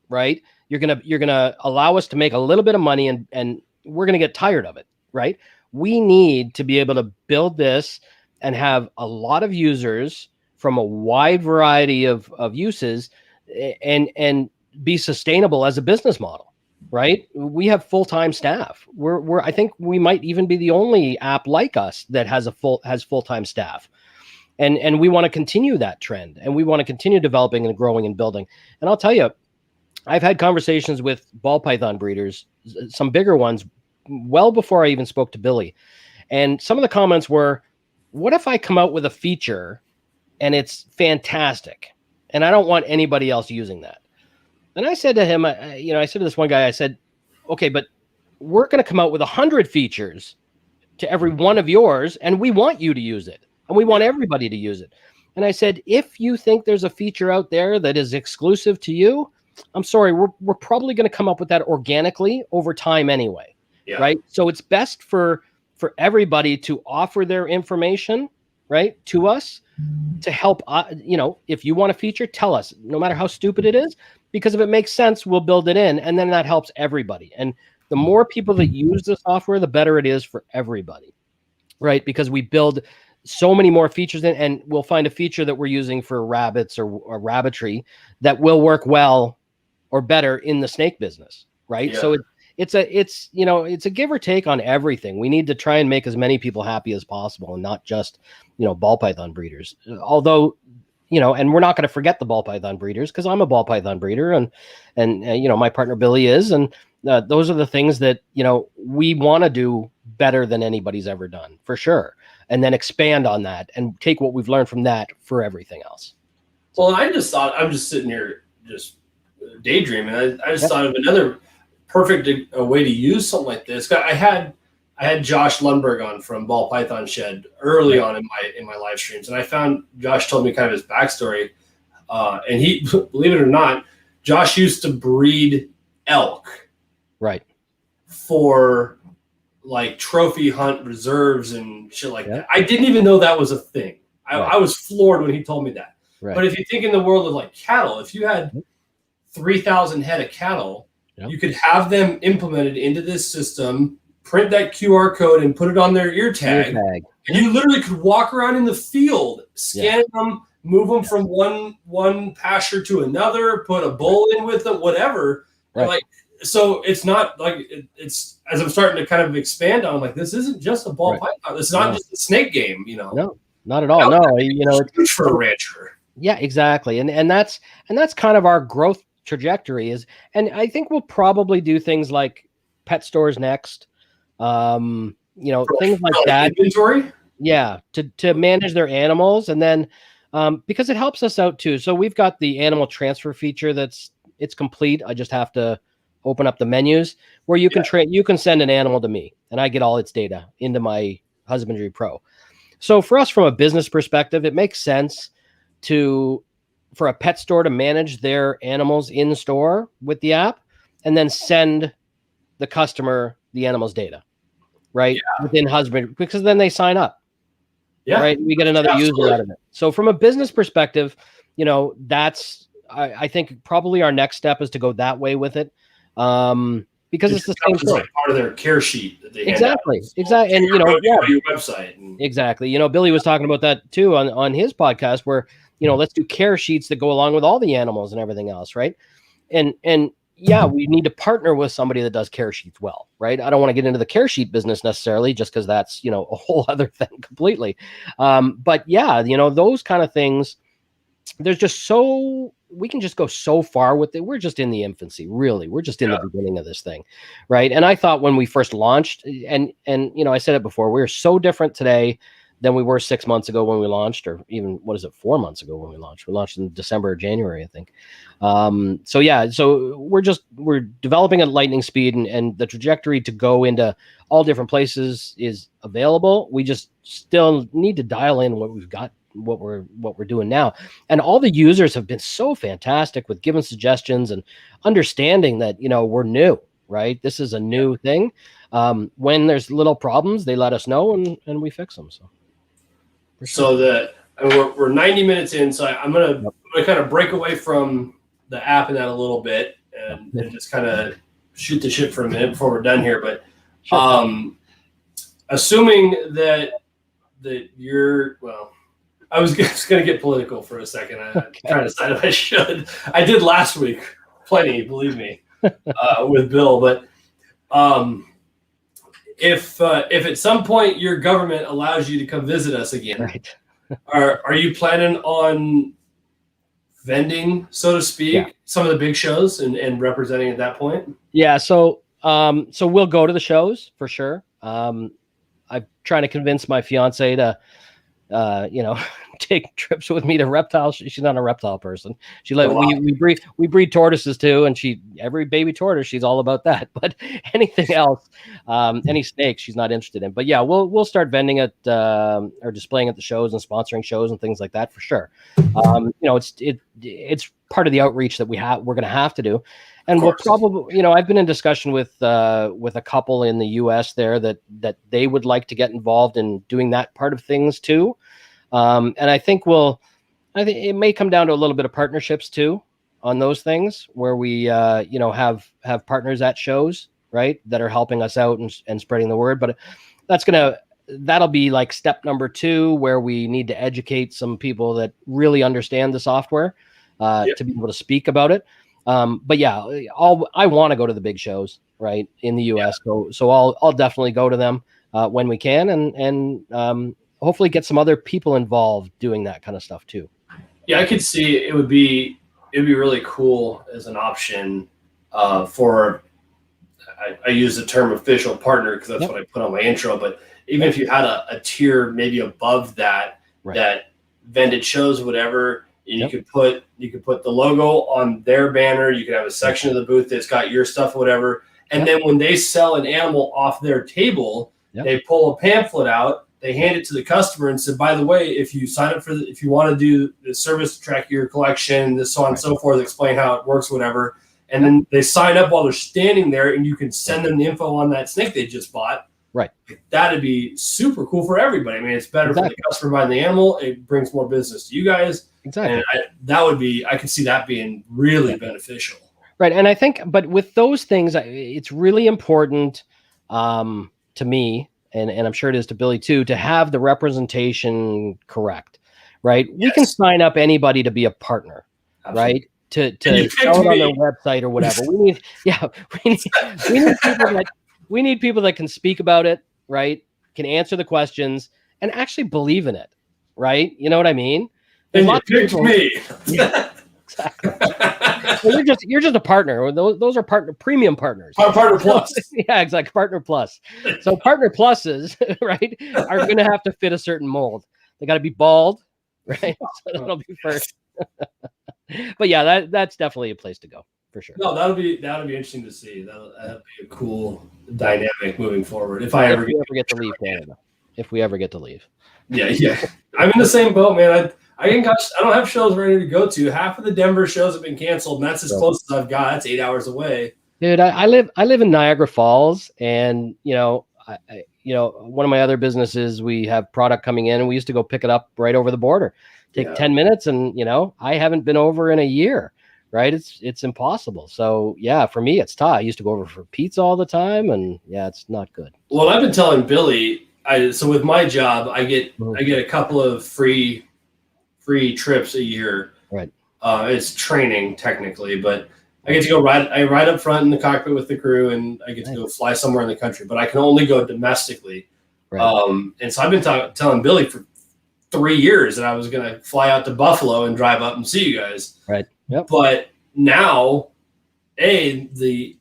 right? You're gonna allow us to make a little bit of money and we're gonna get tired of it, right? We need to be able to build this and have a lot of users from a wide variety of uses and be sustainable as a business model, right? We have full-time staff. I think we might even be the only app like us that has full-time staff. And we want to continue that trend and we want to continue developing and growing and building. And I'll tell you, I've had conversations with ball python breeders, some bigger ones, well before I even spoke to Billy. And some of the comments were, what if I come out with a feature and it's fantastic and I don't want anybody else using that? And I said to him, I said to this one guy, I said, okay, but we're going to come out with 100 features to every one of yours and we want you to use it and we want everybody to use it. And I said, if you think there's a feature out there that is exclusive to you, I'm sorry, we're probably going to come up with that organically over time anyway. Yeah. Right. So it's best for everybody to offer their information, right, to us to help, if you want a feature, tell us, no matter how stupid it is, because if it makes sense, we'll build it in. And then that helps everybody. And the more people that use the software, the better it is for everybody. Right. Because we build so many more features in, and we'll find a feature that we're using for rabbits or rabbitry that will work well or better in the snake business. Right. Yeah. So it's a give or take on everything. We need to try and make as many people happy as possible and not just, ball python breeders. Although, and we're not going to forget the ball python breeders because I'm a ball python breeder and my partner Billy is. And those are the things that, we want to do better than anybody's ever done for sure. And then expand on that and take what we've learned from that for everything else. Well, I just thought, I'm just sitting here just daydreaming. I just thought of another perfect way to use something like this. I had Josh Lundberg on from Ball Python Shed early on in my live streams, and I found Josh told me kind of his backstory, and he, believe it or not, Josh used to breed elk, right, for like trophy hunt reserves and shit like that. I didn't even know that was a thing. I was floored when he told me that. Right. But if you think in the world of like cattle, if you had 3,000 head of cattle, you could have them implemented into this system, print that QR code and put it on their ear tag. And you literally could walk around in the field, scan them, move them from one pasture to another, put a bull in with them, whatever. Right. Like, so it's not like it's as I'm starting to kind of expand on, like, this isn't just a ball python. This is not just a snake game, No, not at all. No, it's huge for a rancher. Yeah, exactly. And that's kind of our growth trajectory is, and I think we'll probably do things like pet stores next. Things like that. Inventory? Yeah, to manage their animals, and then because it helps us out too. So we've got the animal transfer feature it's complete. I just have to open up the menus where you can you can send an animal to me, and I get all its data into my Husbandry Pro. So for us, from a business perspective, it makes sense for a pet store to manage their animals in store with the app, and then send the customer the animal's data, right? Within Husbandry, because then they sign up. Yeah. Right. We get another user out of it. So from a business perspective, that's, I think probably our next step is to go that way with it. Because it's the same thing. Like part of their care sheet that they exactly. And your website. Exactly. Billy was talking about that too on his podcast, where, let's do care sheets that go along with all the animals and everything else. Right. And yeah, we need to partner with somebody that does care sheets well, right? I don't want to get into the care sheet business necessarily, just because that's, a whole other thing completely. But yeah, those kind of things, there's just we can just go so far with it. We're just in the infancy, really. We're just in the beginning of this thing, right? And I thought when we first launched, and I said it before, we're so different today than we were 6 months ago when we launched, or even 4 months ago when we launched. We launched in December or January, I think. So we're developing at lightning speed, and the trajectory to go into all different places is available. We just still need to dial in what we've got, what we're doing now. And all the users have been so fantastic with giving suggestions and understanding that, we're new, right? This is a new thing. When there's little problems, they let us know and we fix them. So we're 90 minutes in, so I'm gonna kind of break away from the app and that a little bit, and just kind of shoot the shit for a minute before we're done here. But assuming that you're I was just gonna get political for a second. I'm trying to decide if I should. I did last week, plenty, believe me, with Bill. But if at some point your government allows you to come visit us again, right. Are you planning on vending, so to speak, some of the big shows and representing at that point? Yeah, so we'll go to the shows for sure. I'm trying to convince my fiance to take trips with me to reptiles. She's not a reptile person. She we breed tortoises too, and every baby tortoise, she's all about that. But anything else, any snakes, she's not interested in. But yeah, we'll start vending at or displaying at the shows and sponsoring shows and things like that for sure. It's part of the outreach that we're going to have to do. And we'll probably, I've been in discussion with a couple in the U.S. there that they would like to get involved in doing that part of things too. And I think it may come down to a little bit of partnerships too on those things where we, have partners at shows, right, that are helping us out and spreading the word. But that'll be like step number 2, where we need to educate some people that really understand the software to be able to speak about it. But yeah, I want to go to the big shows, right, in the U.S. So I'll definitely go to them when we can, and hopefully get some other people involved doing that kind of stuff too. Yeah, I could see it would be really cool as an option for. I use the term official partner because that's what I put on my intro. But even if you had a tier maybe above that, that vended shows, whatever. And you could put the logo on their banner. You could have a section of the booth that's got your stuff, whatever. And then when they sell an animal off their table, they pull a pamphlet out, they hand it to the customer and say, by the way, if you sign up if you want to do the service to track your collection, this so on and so forth, explain how it works, whatever. And then they sign up while they're standing there, and you can send them the info on that snake they just bought. Right. That'd be super cool for everybody. I mean, it's better for the customer buying the animal. It brings more business to you guys. Exactly. And I could see that being really beneficial. Right. And I think, but with those things, it's really important to me, and I'm sure it is to Billy too, to have the representation correct, right? We can sign up anybody to be a partner, right? To sell it on their website or whatever. We need people that can speak about it, right? Can answer the questions and actually believe in it, right? You know what I mean? And you picked me. Yeah, exactly. Well, you're just a partner. Those are premium partners. Partner plus. Yeah, exactly. Partner plus. So partner pluses, right, are going to have to fit a certain mold. They got to be bald, right? So that'll be first. But yeah, that's definitely a place to go for sure. No, that'll be interesting to see. That'll be a cool dynamic moving forward. If we ever get to leave Canada. If we ever get to leave. Yeah. I'm in the same boat, man. I don't have shows ready to go to. Half of the Denver shows have been canceled, and that's as close as I've got. That's 8 hours away. Dude, I live in Niagara Falls, and I one of my other businesses, we have product coming in, and we used to go pick it up right over the border. Take 10 minutes, and I haven't been over in a year. Right? It's impossible. So yeah, for me, it's tough. I used to go over for pizza all the time, and yeah, it's not good. Well, I've been telling Billy, so with my job, I get a couple of free trips a year. Right. It's training technically, but I get to go ride up front in the cockpit with the crew, and I get to go fly somewhere in the country, but I can only go domestically. Right. And so I've been telling Billy for 3 years that I was going to fly out to Buffalo and drive up and see you guys. Right. Yep. But now, the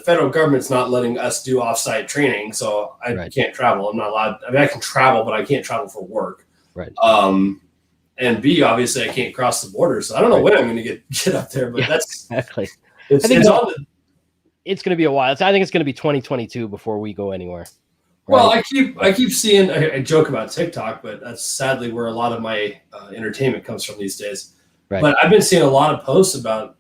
federal government's not letting us do offsite training, so I can't travel. I'm not allowed. I mean, I can travel, but I can't travel for work. Right. And B, obviously, I can't cross the border, so I don't know when I'm going to get up there. But that's exactly. It's going to be a while. I think it's going to be 2022 before we go anywhere. Right? Well, I keep seeing. I joke about TikTok, but that's sadly where a lot of my entertainment comes from these days. Right. But I've been seeing a lot of posts about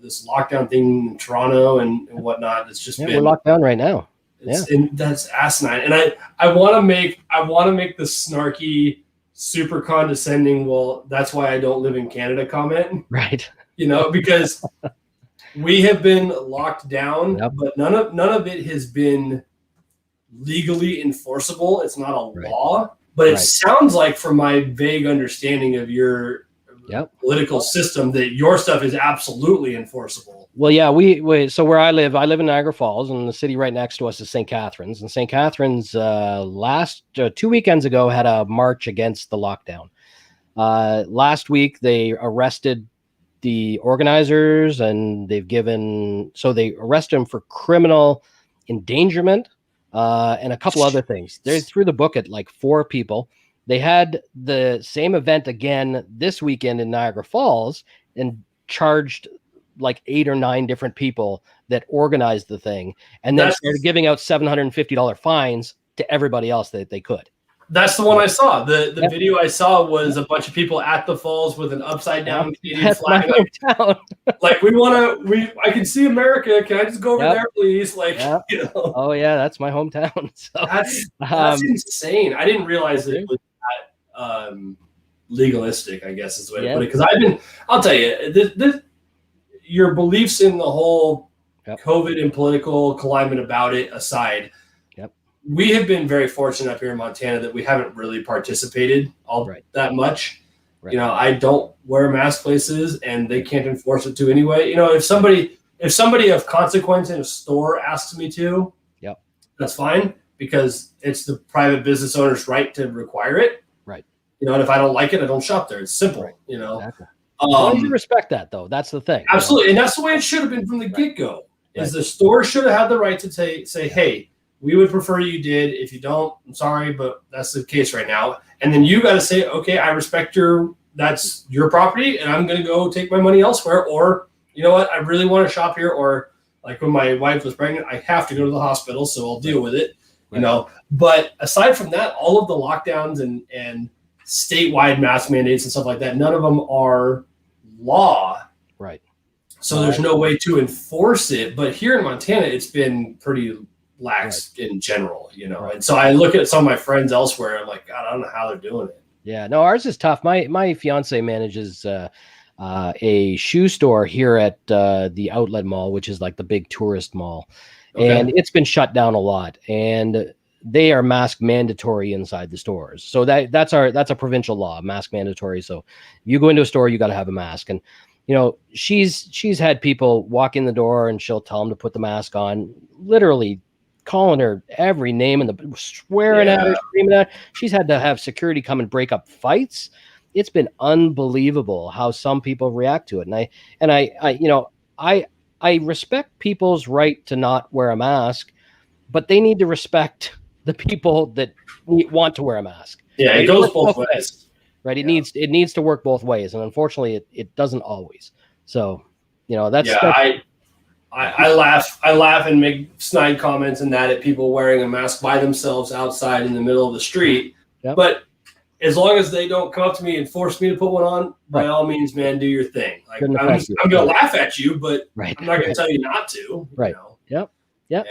this lockdown thing in Toronto and whatnot. It's just we're locked down right now. And that's asinine. And I want to make the snarky, super condescending. Well, that's why I don't live in Canada comment. Right. Because we have been locked down, but none of it has been legally enforceable. It's not a law, but it sounds like, from my vague understanding of your political system, that your stuff is absolutely enforceable. Well, yeah, so where I live in Niagara Falls, and the city right next to us is St. Catharines. And St. Catharines last 2 weekends ago had a march against the lockdown. Last week they arrested the organizers, and they arrested them for criminal endangerment and a couple other things. They threw the book at like 4 people. They had the same event again this weekend in Niagara Falls and charged like 8 or 9 different people that organized the thing, and then started giving out $750 fines to everybody else that they could. That's the one I saw. The video I saw was a bunch of people at the falls with an upside down Canadian flag. Like, I can see America. Can I just go over there, please? Like, Oh yeah, that's my hometown. So that's insane. I didn't realize that it was that legalistic, I guess is the way to put it. Because I'll tell you, your beliefs in the whole COVID and political climate about it aside, we have been very fortunate up here in Montana that we haven't really participated that much. Right. I don't wear mask places, and they can't enforce it to anyway. If somebody of consequence in a store asks me to, that's fine, because it's the private business owner's right to require it. Right. And if I don't like it, I don't shop there. It's simple. Right. Exactly. Why do you respect that, though? That's the thing. Absolutely, and that's the way it should have been from the get-go. Is the store should have had the right to say, hey, we would prefer you did. If you don't, I'm sorry, but that's the case right now. And then you got to say, okay, I respect that's your property, and I'm going to go take my money elsewhere. Or, you know what, I really want to shop here. Or like when my wife was pregnant, I have to go to the hospital, so I'll deal with it. But aside from that, all of the lockdowns and statewide mask mandates and stuff like that, none of them are law. Right. So there's no way to enforce it. But here in Montana, it's been pretty lax in general, and so I look at some of my friends elsewhere. I'm like, God, I don't know how they're doing it. Yeah, no, ours is tough. My fiance manages a shoe store here at the Outlet Mall, which is like the big tourist mall, and it's been shut down a lot. And they are mask mandatory inside the stores. So that's a provincial law, mask mandatory. So if you go into a store, you got to have a mask. And she's had people walk in the door, and she'll tell them to put the mask on, literally calling her every name and swearing at her, screaming at her. She's had to have security come and break up fights. it's been unbelievable how some people react to it. And I respect people's right to not wear a mask, but they need to respect the people that want to wear a mask. Yeah, right? it goes both ways. Right. It needs to work both ways. And unfortunately it doesn't always. So, that's, I laugh and make snide comments and that at people wearing a mask by themselves outside in the middle of the street. Yep. But as long as they don't come up to me and force me to put one on, by all means, man, do your thing. Like, I'm going to laugh at you, but I'm not going to tell you not to. Right. Yep. Yeah.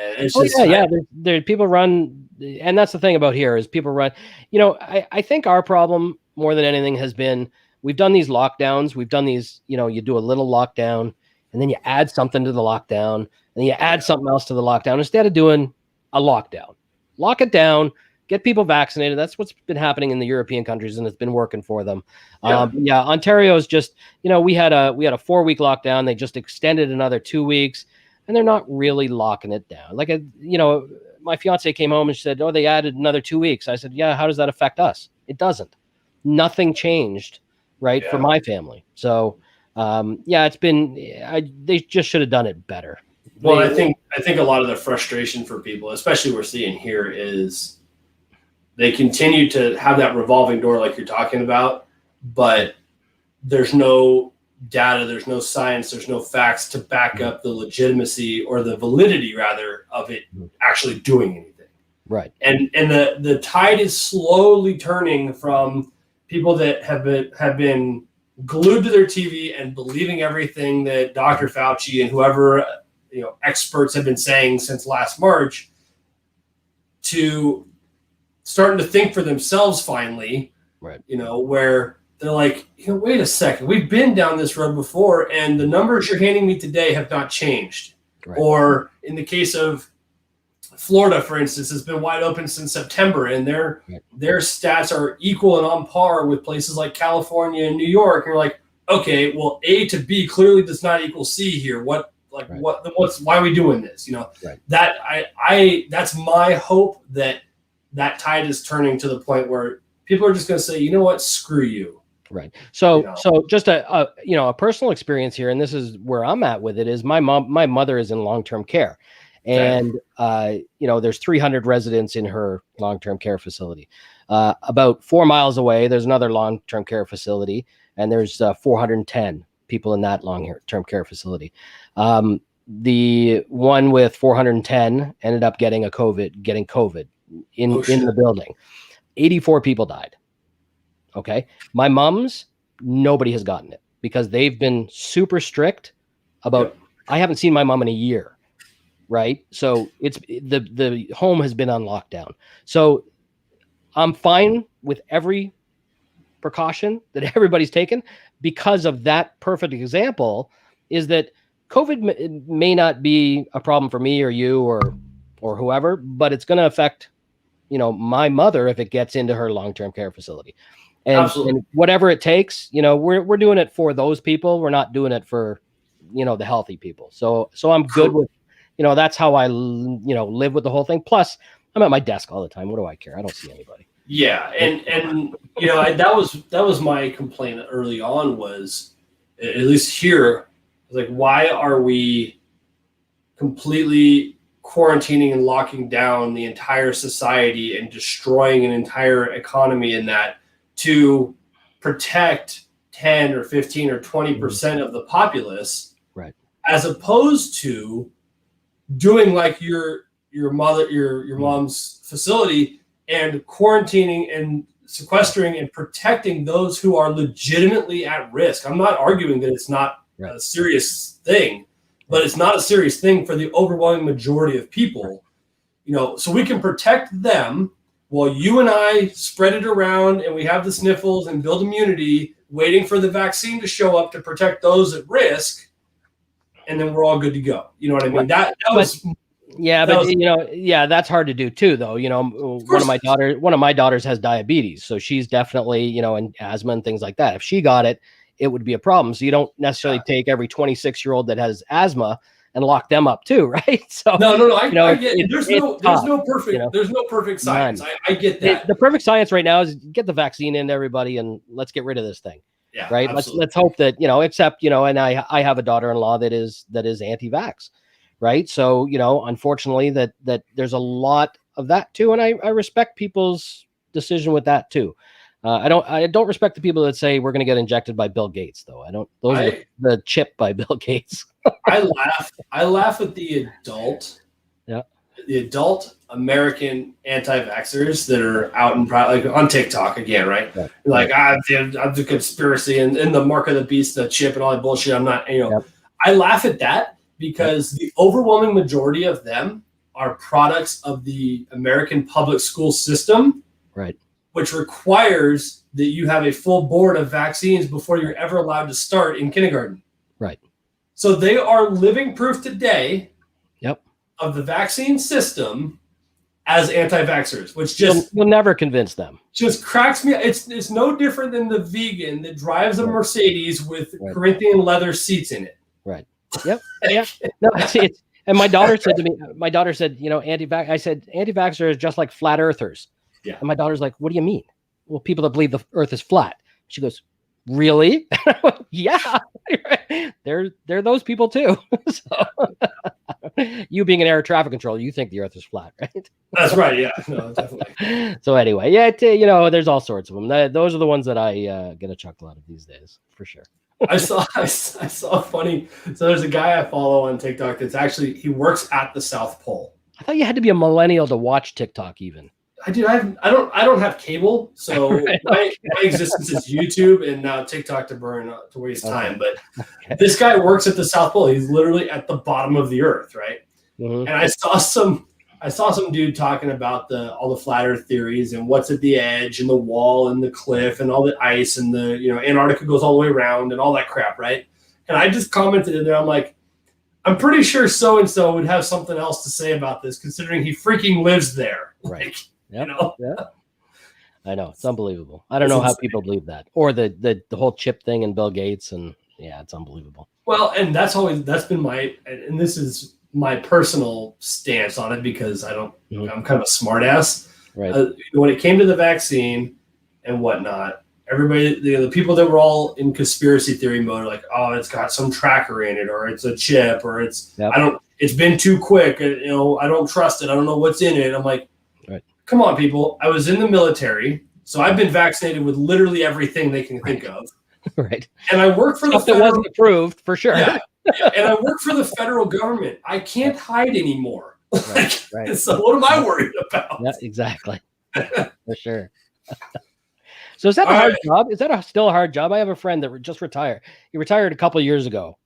There people run, and that's the thing about here is people run. I think our problem more than anything has been we've done these lockdowns. We've done these. You do a little lockdown, and then you add something to the lockdown, and then you add something else to the lockdown instead of doing a lockdown. Lock it down. Get people vaccinated. That's what's been happening in the European countries, and it's been working for them. Ontario is just, we had a 4-week lockdown. They just extended another 2 weeks, and they're not really locking it down. Like, my fiance came home and she said, "Oh, they added another 2 weeks." I said, "Yeah, how does that affect us?" It doesn't. Nothing changed, right, for my family. So, it's been. They just should have done it better. Well, I think a lot of the frustration for people, especially we're seeing here, is they continue to have that revolving door like you're talking about, but there's no data, there's no science, there's no facts to back up the legitimacy or the validity, rather, of it actually doing anything. Right. And the tide is slowly turning from people that have been glued to their TV and believing everything that Dr. Fauci and whoever experts have been saying since last March, to starting to think for themselves finally, right? Where they're like, wait a second, we've been down this road before, and the numbers you're handing me today have not changed. Right. Or in the case of Florida, for instance, has been wide open since September, and their stats are equal and on par with places like California and New York. And you're like, okay, well, A to B clearly does not equal C here. Why are we doing this? That's my hope that tide is turning to the point where people are just going to say, you know what, screw you. Right. So just a personal experience here, and this is where I'm at with it, is my mother is in long-term care, and there's 300 residents in her long-term care facility. About 4 miles away, there's another long-term care facility, and there's 410 people in that long-term care facility. The one with 410 ended up getting COVID in the building. 84 people died. Okay. My mom's, nobody has gotten it because they've been super strict about, I haven't seen my mom in a year. Right. So it's the home has been on lockdown. So I'm fine with every precaution that everybody's taken because of that perfect example is that COVID may not be a problem for me or you or whoever, but it's going to affect, my mother if it gets into her long-term care facility. And whatever it takes, we're doing it for those people. We're not doing it for, the healthy people. So I'm good with, that's how I, live with the whole thing. Plus I'm at my desk all the time. What do I care? I don't see anybody. Yeah. And that was my complaint early on was, at least here, like, why are we completely quarantining and locking down the entire society and destroying an entire economy in that to protect 10 or 15 or 20% of the populace, right? As opposed to doing like your mom's facility and quarantining and sequestering and protecting those who are legitimately at risk. I'm not arguing that it's not a serious thing, but it's not a serious thing for the overwhelming majority of people, so we can protect them while you and I spread it around and we have the sniffles and build immunity, waiting for the vaccine to show up to protect those at risk. And then we're all good to go. You know what I mean? That's hard to do too, though. One of my daughters has diabetes, so she's definitely, and asthma and things like that. If she got it, it would be a problem. So you don't necessarily take every 26-year-old that has asthma and lock them up too, right? So no. I get it. There's no perfect, you know? there's no perfect science. I get that. The perfect science right now is get the vaccine into everybody and let's get rid of this thing. Yeah, right. Absolutely. Let's hope that, except, and I have a daughter-in-law that is anti-vax. Right. So, unfortunately that there's a lot of that too. And I respect people's decision with that too. I don't respect the people that say we're going to get injected by Bill Gates, though. Those are the chip by Bill Gates. I laugh at the adult American anti-vaxxers that are out and proud, like on TikTok again, right? Yeah. Like I'm the conspiracy and the mark of the beast, the chip and all that bullshit. I'm not, I laugh at that because the overwhelming majority of them are products of the American public school system, right? Which requires that you have a full board of vaccines before you're ever allowed to start in kindergarten. Right. So they are living proof today Yep. of the vaccine system as anti-vaxxers, which just you'll never convince them. Just cracks me. It's no different than the vegan that drives a Mercedes with Corinthian leather seats in it. Right. Yep. Yeah. No, it's and my daughter said to me, anti-vax. I said, anti-vaxxer is just like flat earthers. Yeah. And my daughter's like, what do you mean? Well, people that believe the earth is flat. She goes, really? Yeah. They're those people too. So, you being an air traffic controller, you think the earth is flat, right? That's right. Yeah. No, definitely. So anyway, there's all sorts of them. Those are the ones that I get a chuckle out of these days, for sure. I saw funny. So there's a guy I follow on TikTok he works at the South Pole. I thought you had to be a millennial to watch TikTok even. I don't have cable, so my existence is YouTube and now TikTok to waste time. But this guy works at the South Pole. He's literally at the bottom of the earth, right? Mm-hmm. And I saw some dude talking about all the flat earth theories and what's at the edge and the wall and the cliff and all the ice and the Antarctica goes all the way around and all that crap, right? And I just commented in there, I'm like, I'm pretty sure so and so would have something else to say about this, considering he freaking lives there. Right. Like, yep. Yeah. I know, it's unbelievable. I don't know how people believe that, or the whole chip thing and Bill Gates, and it's unbelievable. Well, and that's been and this is my personal stance on it because I'm kind of a smart ass. Right. When it came to the vaccine and whatnot, everybody, the people that were all in conspiracy theory mode are like, oh, it's got some tracker in it, or it's a chip, or it's been too quick. I don't trust it. I don't know what's in it. I'm like, right. Come on, people. I was in the military, so I've been vaccinated with literally everything they can think of. Right. And I work for that wasn't approved for sure. Yeah. And I work for the federal government. I can't hide anymore. Right. So what am I worried about? Yeah, exactly. For sure. So is that a hard job? Is that still a hard job? I have a friend that just retired. He retired a couple of years ago,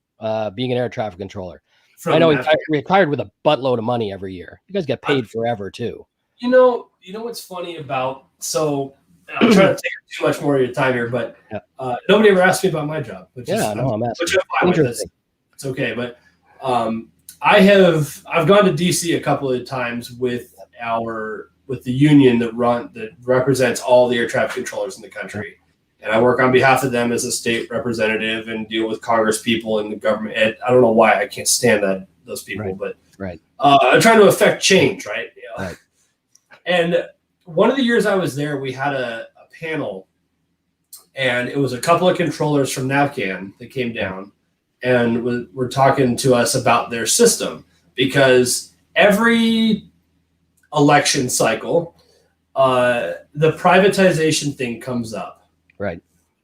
being an air traffic controller. I know he retired with a buttload of money every year. You guys get paid forever too. You know what's funny about, so I'm trying to take too much more of your time here, but nobody ever asked me about my job. I'm asking. It's okay, but I've gone to DC a couple of times with the union that represents all the air traffic controllers in the country, and I work on behalf of them as a state representative and deal with Congress people and the government. And I don't know why I can't stand those people, but I'm trying to affect change, right? Right. And one of the years I was there, we had a panel, and it was a couple of controllers from NAVCAN that came down and were talking to us about their system, because every election cycle, the privatization thing comes up. Right.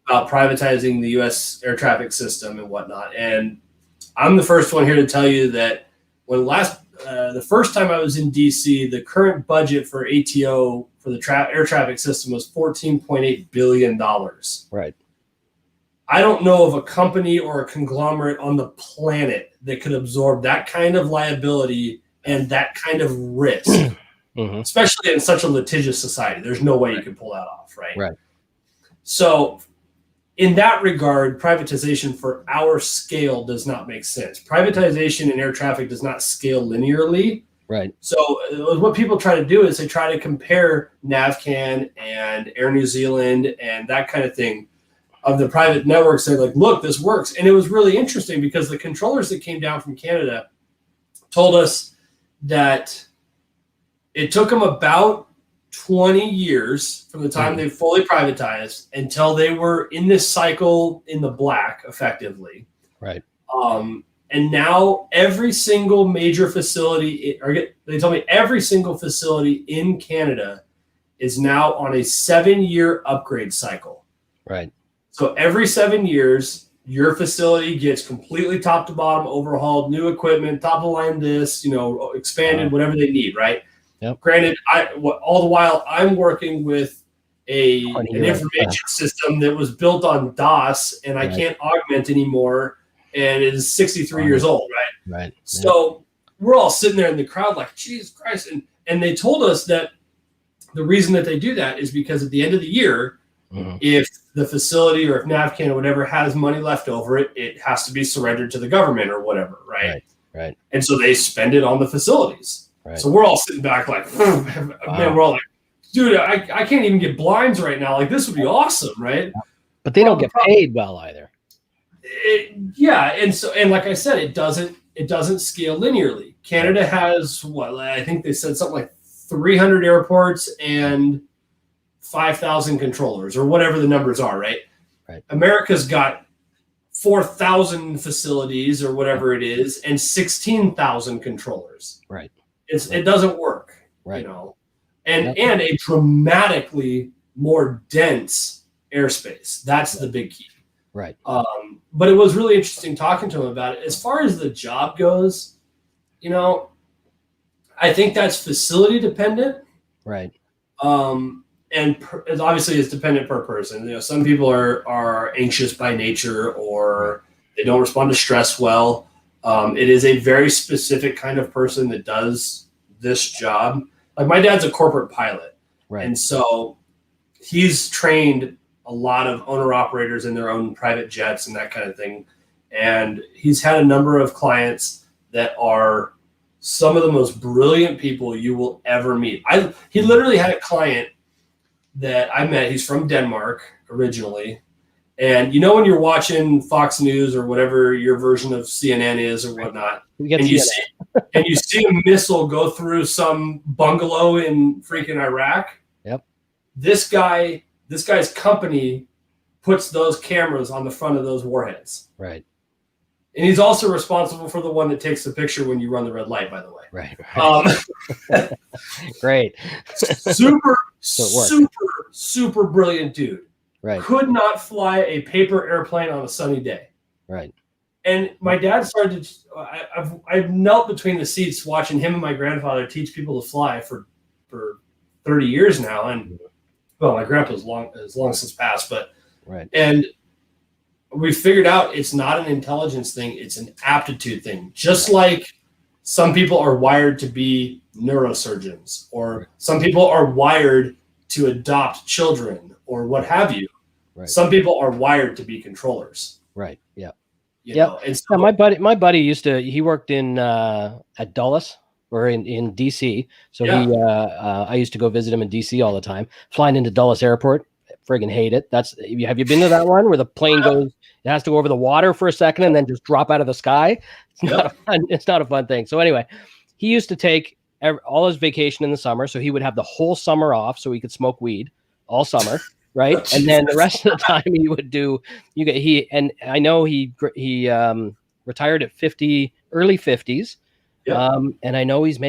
About privatizing the U.S. air traffic system and whatnot. And I'm the first one here to tell you that when the first time I was in DC, the current budget for ATO for the air traffic system was $14.8 billion. Right. I don't know of a company or a conglomerate on the planet that could absorb that kind of liability and that kind of risk, especially in such a litigious society. There's no way you can pull that off, right? Right. So in that regard, privatization for our scale does not make sense. Privatization in air traffic does not scale linearly. Right. So what people try to do is they try to compare NAVCAN and Air New Zealand and that kind of thing of the private networks. They're like, look, this works. And it was really interesting because the controllers that came down from Canada told us that it took them about 20 years from the time they fully privatized until they were in this cycle in the black, effectively. Right. And now every single major facility, they told me every single facility in Canada is now on a 7-year upgrade cycle. Right. So every 7 years, your facility gets completely top to bottom overhauled, new equipment, top of the line, expanded, whatever they need. Right. Yep. Granted, all the while I'm working with an information system that was built on DOS, and I can't augment anymore, and it is 63 years old. Right. Right. So we're all sitting there in the crowd like, Jesus Christ. And they told us that the reason that they do that is because at the end of the year, if the facility or if NavCan or whatever has money left over, it has to be surrendered to the government or whatever. Right. Right. And so they spend it on the facilities. Right. So we're all sitting back like, man, we're all like, dude, I can't even get blinds right now. Like, this would be awesome. Right. But they don't get paid well either. And like I said, it doesn't scale linearly. Canada has I think they said something like 300 airports and 5,000 controllers or whatever the numbers are. Right. America's got 4,000 facilities or whatever it is and 16,000 controllers. Right. It doesn't work. Right. And a dramatically more dense airspace. That's the big key. Right. But it was really interesting talking to him about it. As far as the job goes, I think that's facility dependent. Right. And obviously it's dependent per person. Some people are anxious by nature or they don't respond to stress well. It is a very specific kind of person that does this job. Like my dad's a corporate pilot. Right. And so he's trained a lot of owner operators in their own private jets and that kind of thing. And he's had a number of clients that are some of the most brilliant people you will ever meet. He literally had a client that I met. He's from Denmark originally. And when you're watching Fox News or whatever your version of CNN is or whatnot, and you see a missile go through some bungalow in freaking Iraq. Yep. This guy's company puts those cameras on the front of those warheads. Right. And he's also responsible for the one that takes the picture when you run the red light, by the way. Right. Great. super brilliant dude. Right. Could not fly a paper airplane on a sunny day. Right. And my dad started, I've knelt between the seats watching him and my grandfather teach people to fly for 30 years now. And my grandpa's long since passed, but right. And we figured out it's not an intelligence thing, it's an aptitude thing. Just like some people are wired to be neurosurgeons, or some people are wired to adopt children, or what have you. Right. Some people are wired to be controllers. Right. Yeah. And so, my buddy he worked at Dulles or in DC. So I used to go visit him in DC all the time, flying into Dulles Airport. Friggin' hate it. Have you been to that one where the plane goes, it has to go over the water for a second and then just drop out of the sky? It's not a fun thing. So anyway, he used to take all his vacation in the summer. So he would have the whole summer off so he could smoke weed all summer. Right. And then the rest of the time he would do, and I know he retired at early 50s. Yeah. And I know his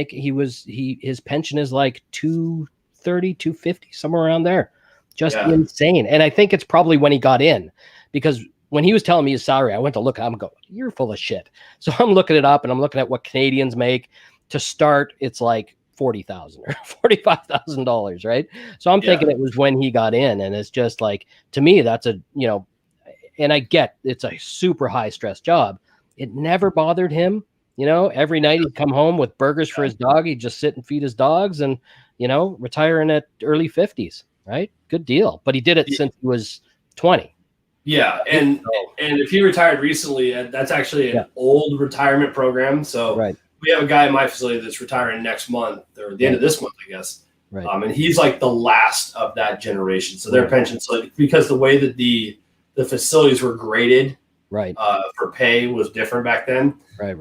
pension is like 230, 250, somewhere around there. Just insane. And I think it's probably when he got in, because when he was telling me his salary, I went to look, I'm going, you're full of shit. So I'm looking it up and I'm looking at what Canadians make to start. It's like $40,000 or $45,000. Right. So I'm thinking it was when he got in, and it's just like, to me, that's and I get it's a super high stress job. It never bothered him. Every night he'd come home with burgers for his dog. He'd just sit and feed his dogs and, retiring at early 50s. Right. Good deal. But he did it since he was 20. Yeah. And if he retired recently, that's actually an old retirement program. So we have a guy in my facility that's retiring next month, or the end of this month, I guess. Right. And he's like the last of that generation. So their pensions, because the way that the facilities were graded for pay was different back then. Right.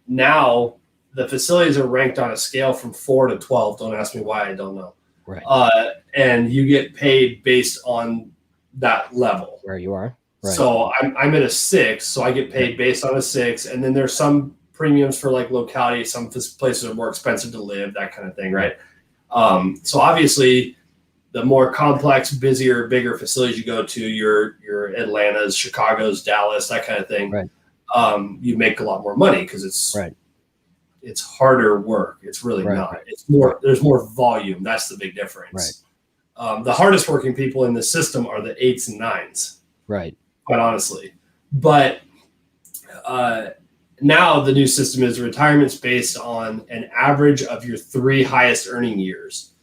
Now the facilities are ranked on a scale from 4 to 12. Don't ask me why, I don't know. Right. And you get paid based on that level. Where you are. Right. So I'm at a 6, so I get paid based on a 6. And then there's some premiums for like locality. Some places are more expensive to live, that kind of thing, right? So obviously, the more complex, busier, bigger facilities you go to, your Atlantas, Chicago's, Dallas, that kind of thing, right. You make a lot more money because it's right. It's harder work. It's really not. It's more. There's more volume. That's the big difference. Right. The hardest working people in the system are the 8s and 9s. Right. Quite honestly, but now the new system is retirement's based on an average of your 3 highest earning years.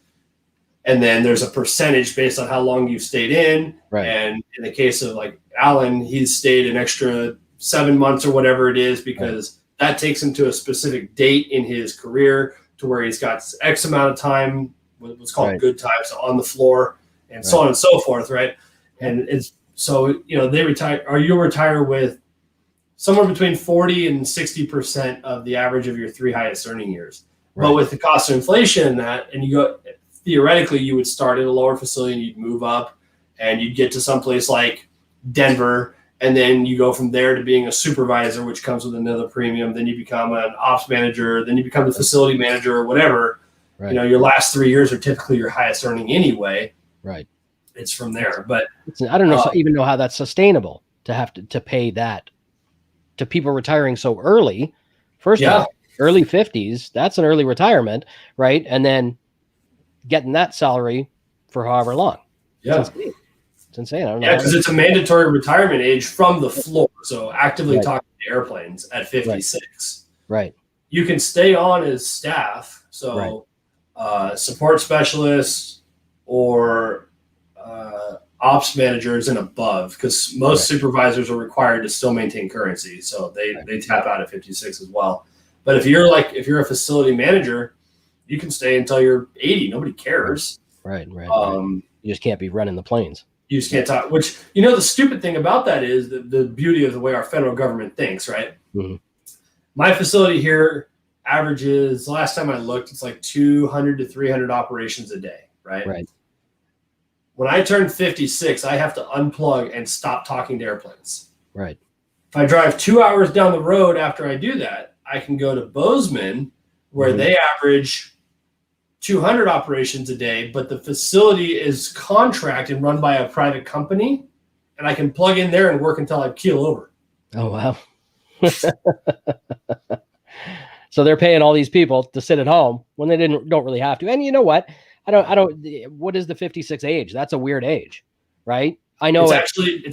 And then there's a percentage based on how long you've stayed in. Right. And in the case of like Alan, he's stayed an extra 7 months or whatever it is, because that takes him to a specific date in his career to where he's got X amount of time, what's called good times on the floor, and so on and so forth. Right. And it's so, they retire, or you'll retire with somewhere between 40 and 60% of the average of your 3 highest earning years. Right. But with the cost of inflation and that, and theoretically, you would start at a lower facility and you'd move up and you'd get to someplace like Denver. And then you go from there to being a supervisor, which comes with another premium. Then you become an ops manager. Then you become the facility manager or whatever. Right. Your last 3 years are typically your highest earning anyway. Right. It's from there. But I don't know even know how that's sustainable to have to pay that to people retiring so early. First of all, early 50s, that's an early retirement, right? And then getting that salary for however long. Yeah. It's insane. I don't know. Yeah, because it's a mandatory retirement age from the floor. So actively talking to airplanes at 56. Right. You can stay on as staff. So support specialists or ops managers and above, because most supervisors are required to still maintain currency. So they tap out at 56 as well. But if you're a facility manager, you can stay until you're 80. Nobody cares. Right. You just can't be running the planes. You just can't talk, which, the stupid thing about that is the beauty of the way our federal government thinks, right? Mm-hmm. My facility here averages, the last time I looked, it's like 200 to 300 operations a day, right? Right. When I turn 56, I have to unplug and stop talking to airplanes. Right. If I drive 2 hours down the road after I do that, I can go to Bozeman, where they average 200 operations a day, but the facility is contracted and run by a private company, and I can plug in there and work until I keel over. Oh, wow. So they're paying all these people to sit at home when they don't really have to. And you know what? What is the 56 age? That's a weird age, right? I know it's actually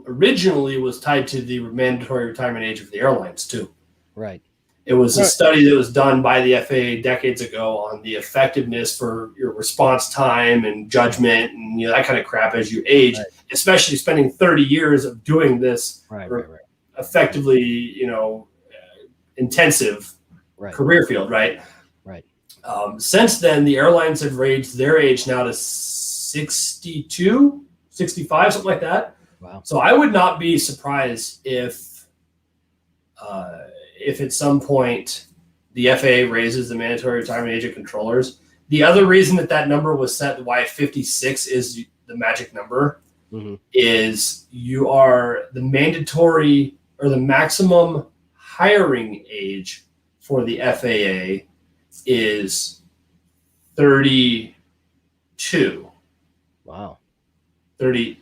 originally was tied to the mandatory retirement age of the airlines too. Right. It was a study that was done by the FAA decades ago on the effectiveness for your response time and judgment and that kind of crap as you age, especially spending 30 years of doing this effectively, intensive career field, right? Right. Since then, the airlines have raised their age now to 62, 65, something like that. Wow. So I would not be surprised if at some point the FAA raises the mandatory retirement age of controllers. The other reason that number was set, why 56 is the magic number, is you are the mandatory or the maximum hiring age for the FAA is 32. Wow. 30.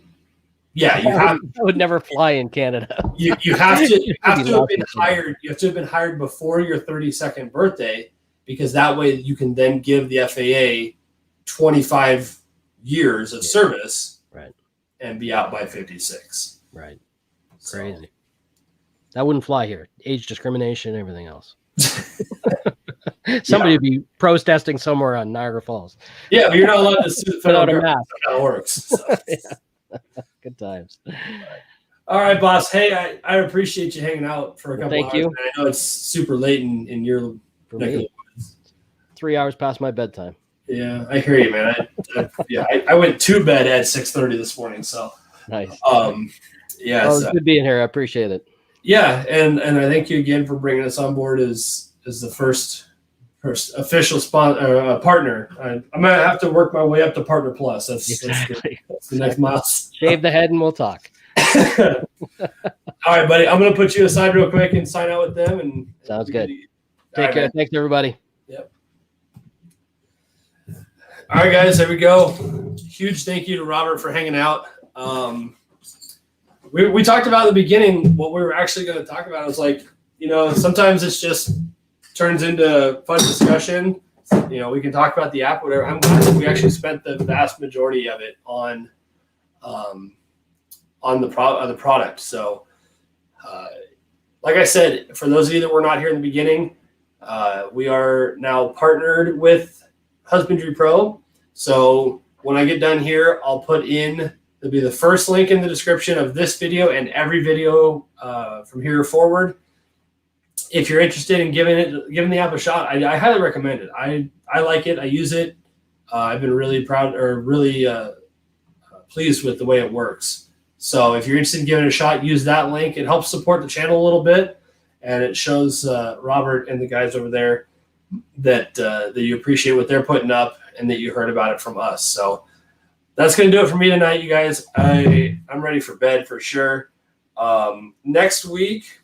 Yeah, you have. I would never fly in Canada. You have to have been hired. You have to have been hired before your 32nd birthday, because that way you can then give the FAA 25 years of service, and be out by 56. Right. Crazy. That wouldn't fly here. Age discrimination, everything else. Somebody would be protesting somewhere on Niagara Falls. Yeah, but you're not allowed to sue the federal without a government. mask. That's how it works. So. Good times. All right, boss. Hey, I appreciate you hanging out for a couple hours. Thank you. Man. I know it's super late in your neck of the woods. 3 hours past my bedtime. Yeah, I hear you, man. I went to bed at 6:30 this morning. So nice. Yeah, it's good being here. I appreciate it. Yeah, and I thank you again for bringing us on board as is the first official partner. I'm gonna have to work my way up to Partner Plus. That's the next milestone. Shave the head and we'll talk. All right, buddy. I'm gonna put you aside real quick and sign out with them. And sounds good. Take care. Man. Thanks, everybody. Yep. All right, guys. There we go. Huge thank you to Robert for hanging out. We talked about at the beginning what we were actually going to talk about. It was like, sometimes it's just turns into fun discussion. We can talk about the app, whatever. I'm glad that we actually spent the vast majority of it on the product. So, like I said, for those of you that were not here in the beginning, we are now partnered with Husbandry Pro. So when I get done here, I'll put in, there'll be the first link in the description of this video and every video from here forward. If you're interested in giving the app a shot, I highly recommend it. I like it. I use it. I've been really pleased with the way it works. So if you're interested in giving it a shot, use that link. It helps support the channel a little bit, and it shows Robert and the guys over there that you appreciate what they're putting up and that you heard about it from us. So that's going to do it for me tonight, you guys. I'm ready for bed for sure. Next week,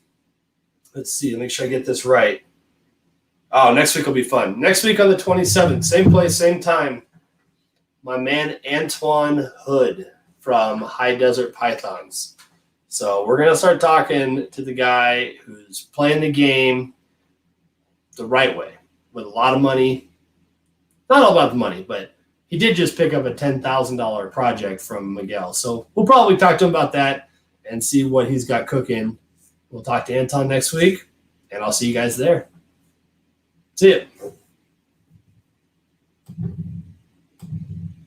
let's see, make sure I get this right. Oh, next week will be fun. Next week on the 27th, same place, same time, my man Antoine Hood from High Desert Pythons. So we're going to start talking to the guy who's playing the game the right way with a lot of money. Not all about the money, but he did just pick up a $10,000 project from Miguel. So we'll probably talk to him about that and see what he's got cooking. We'll talk to Anton next week, and I'll see you guys there. See ya.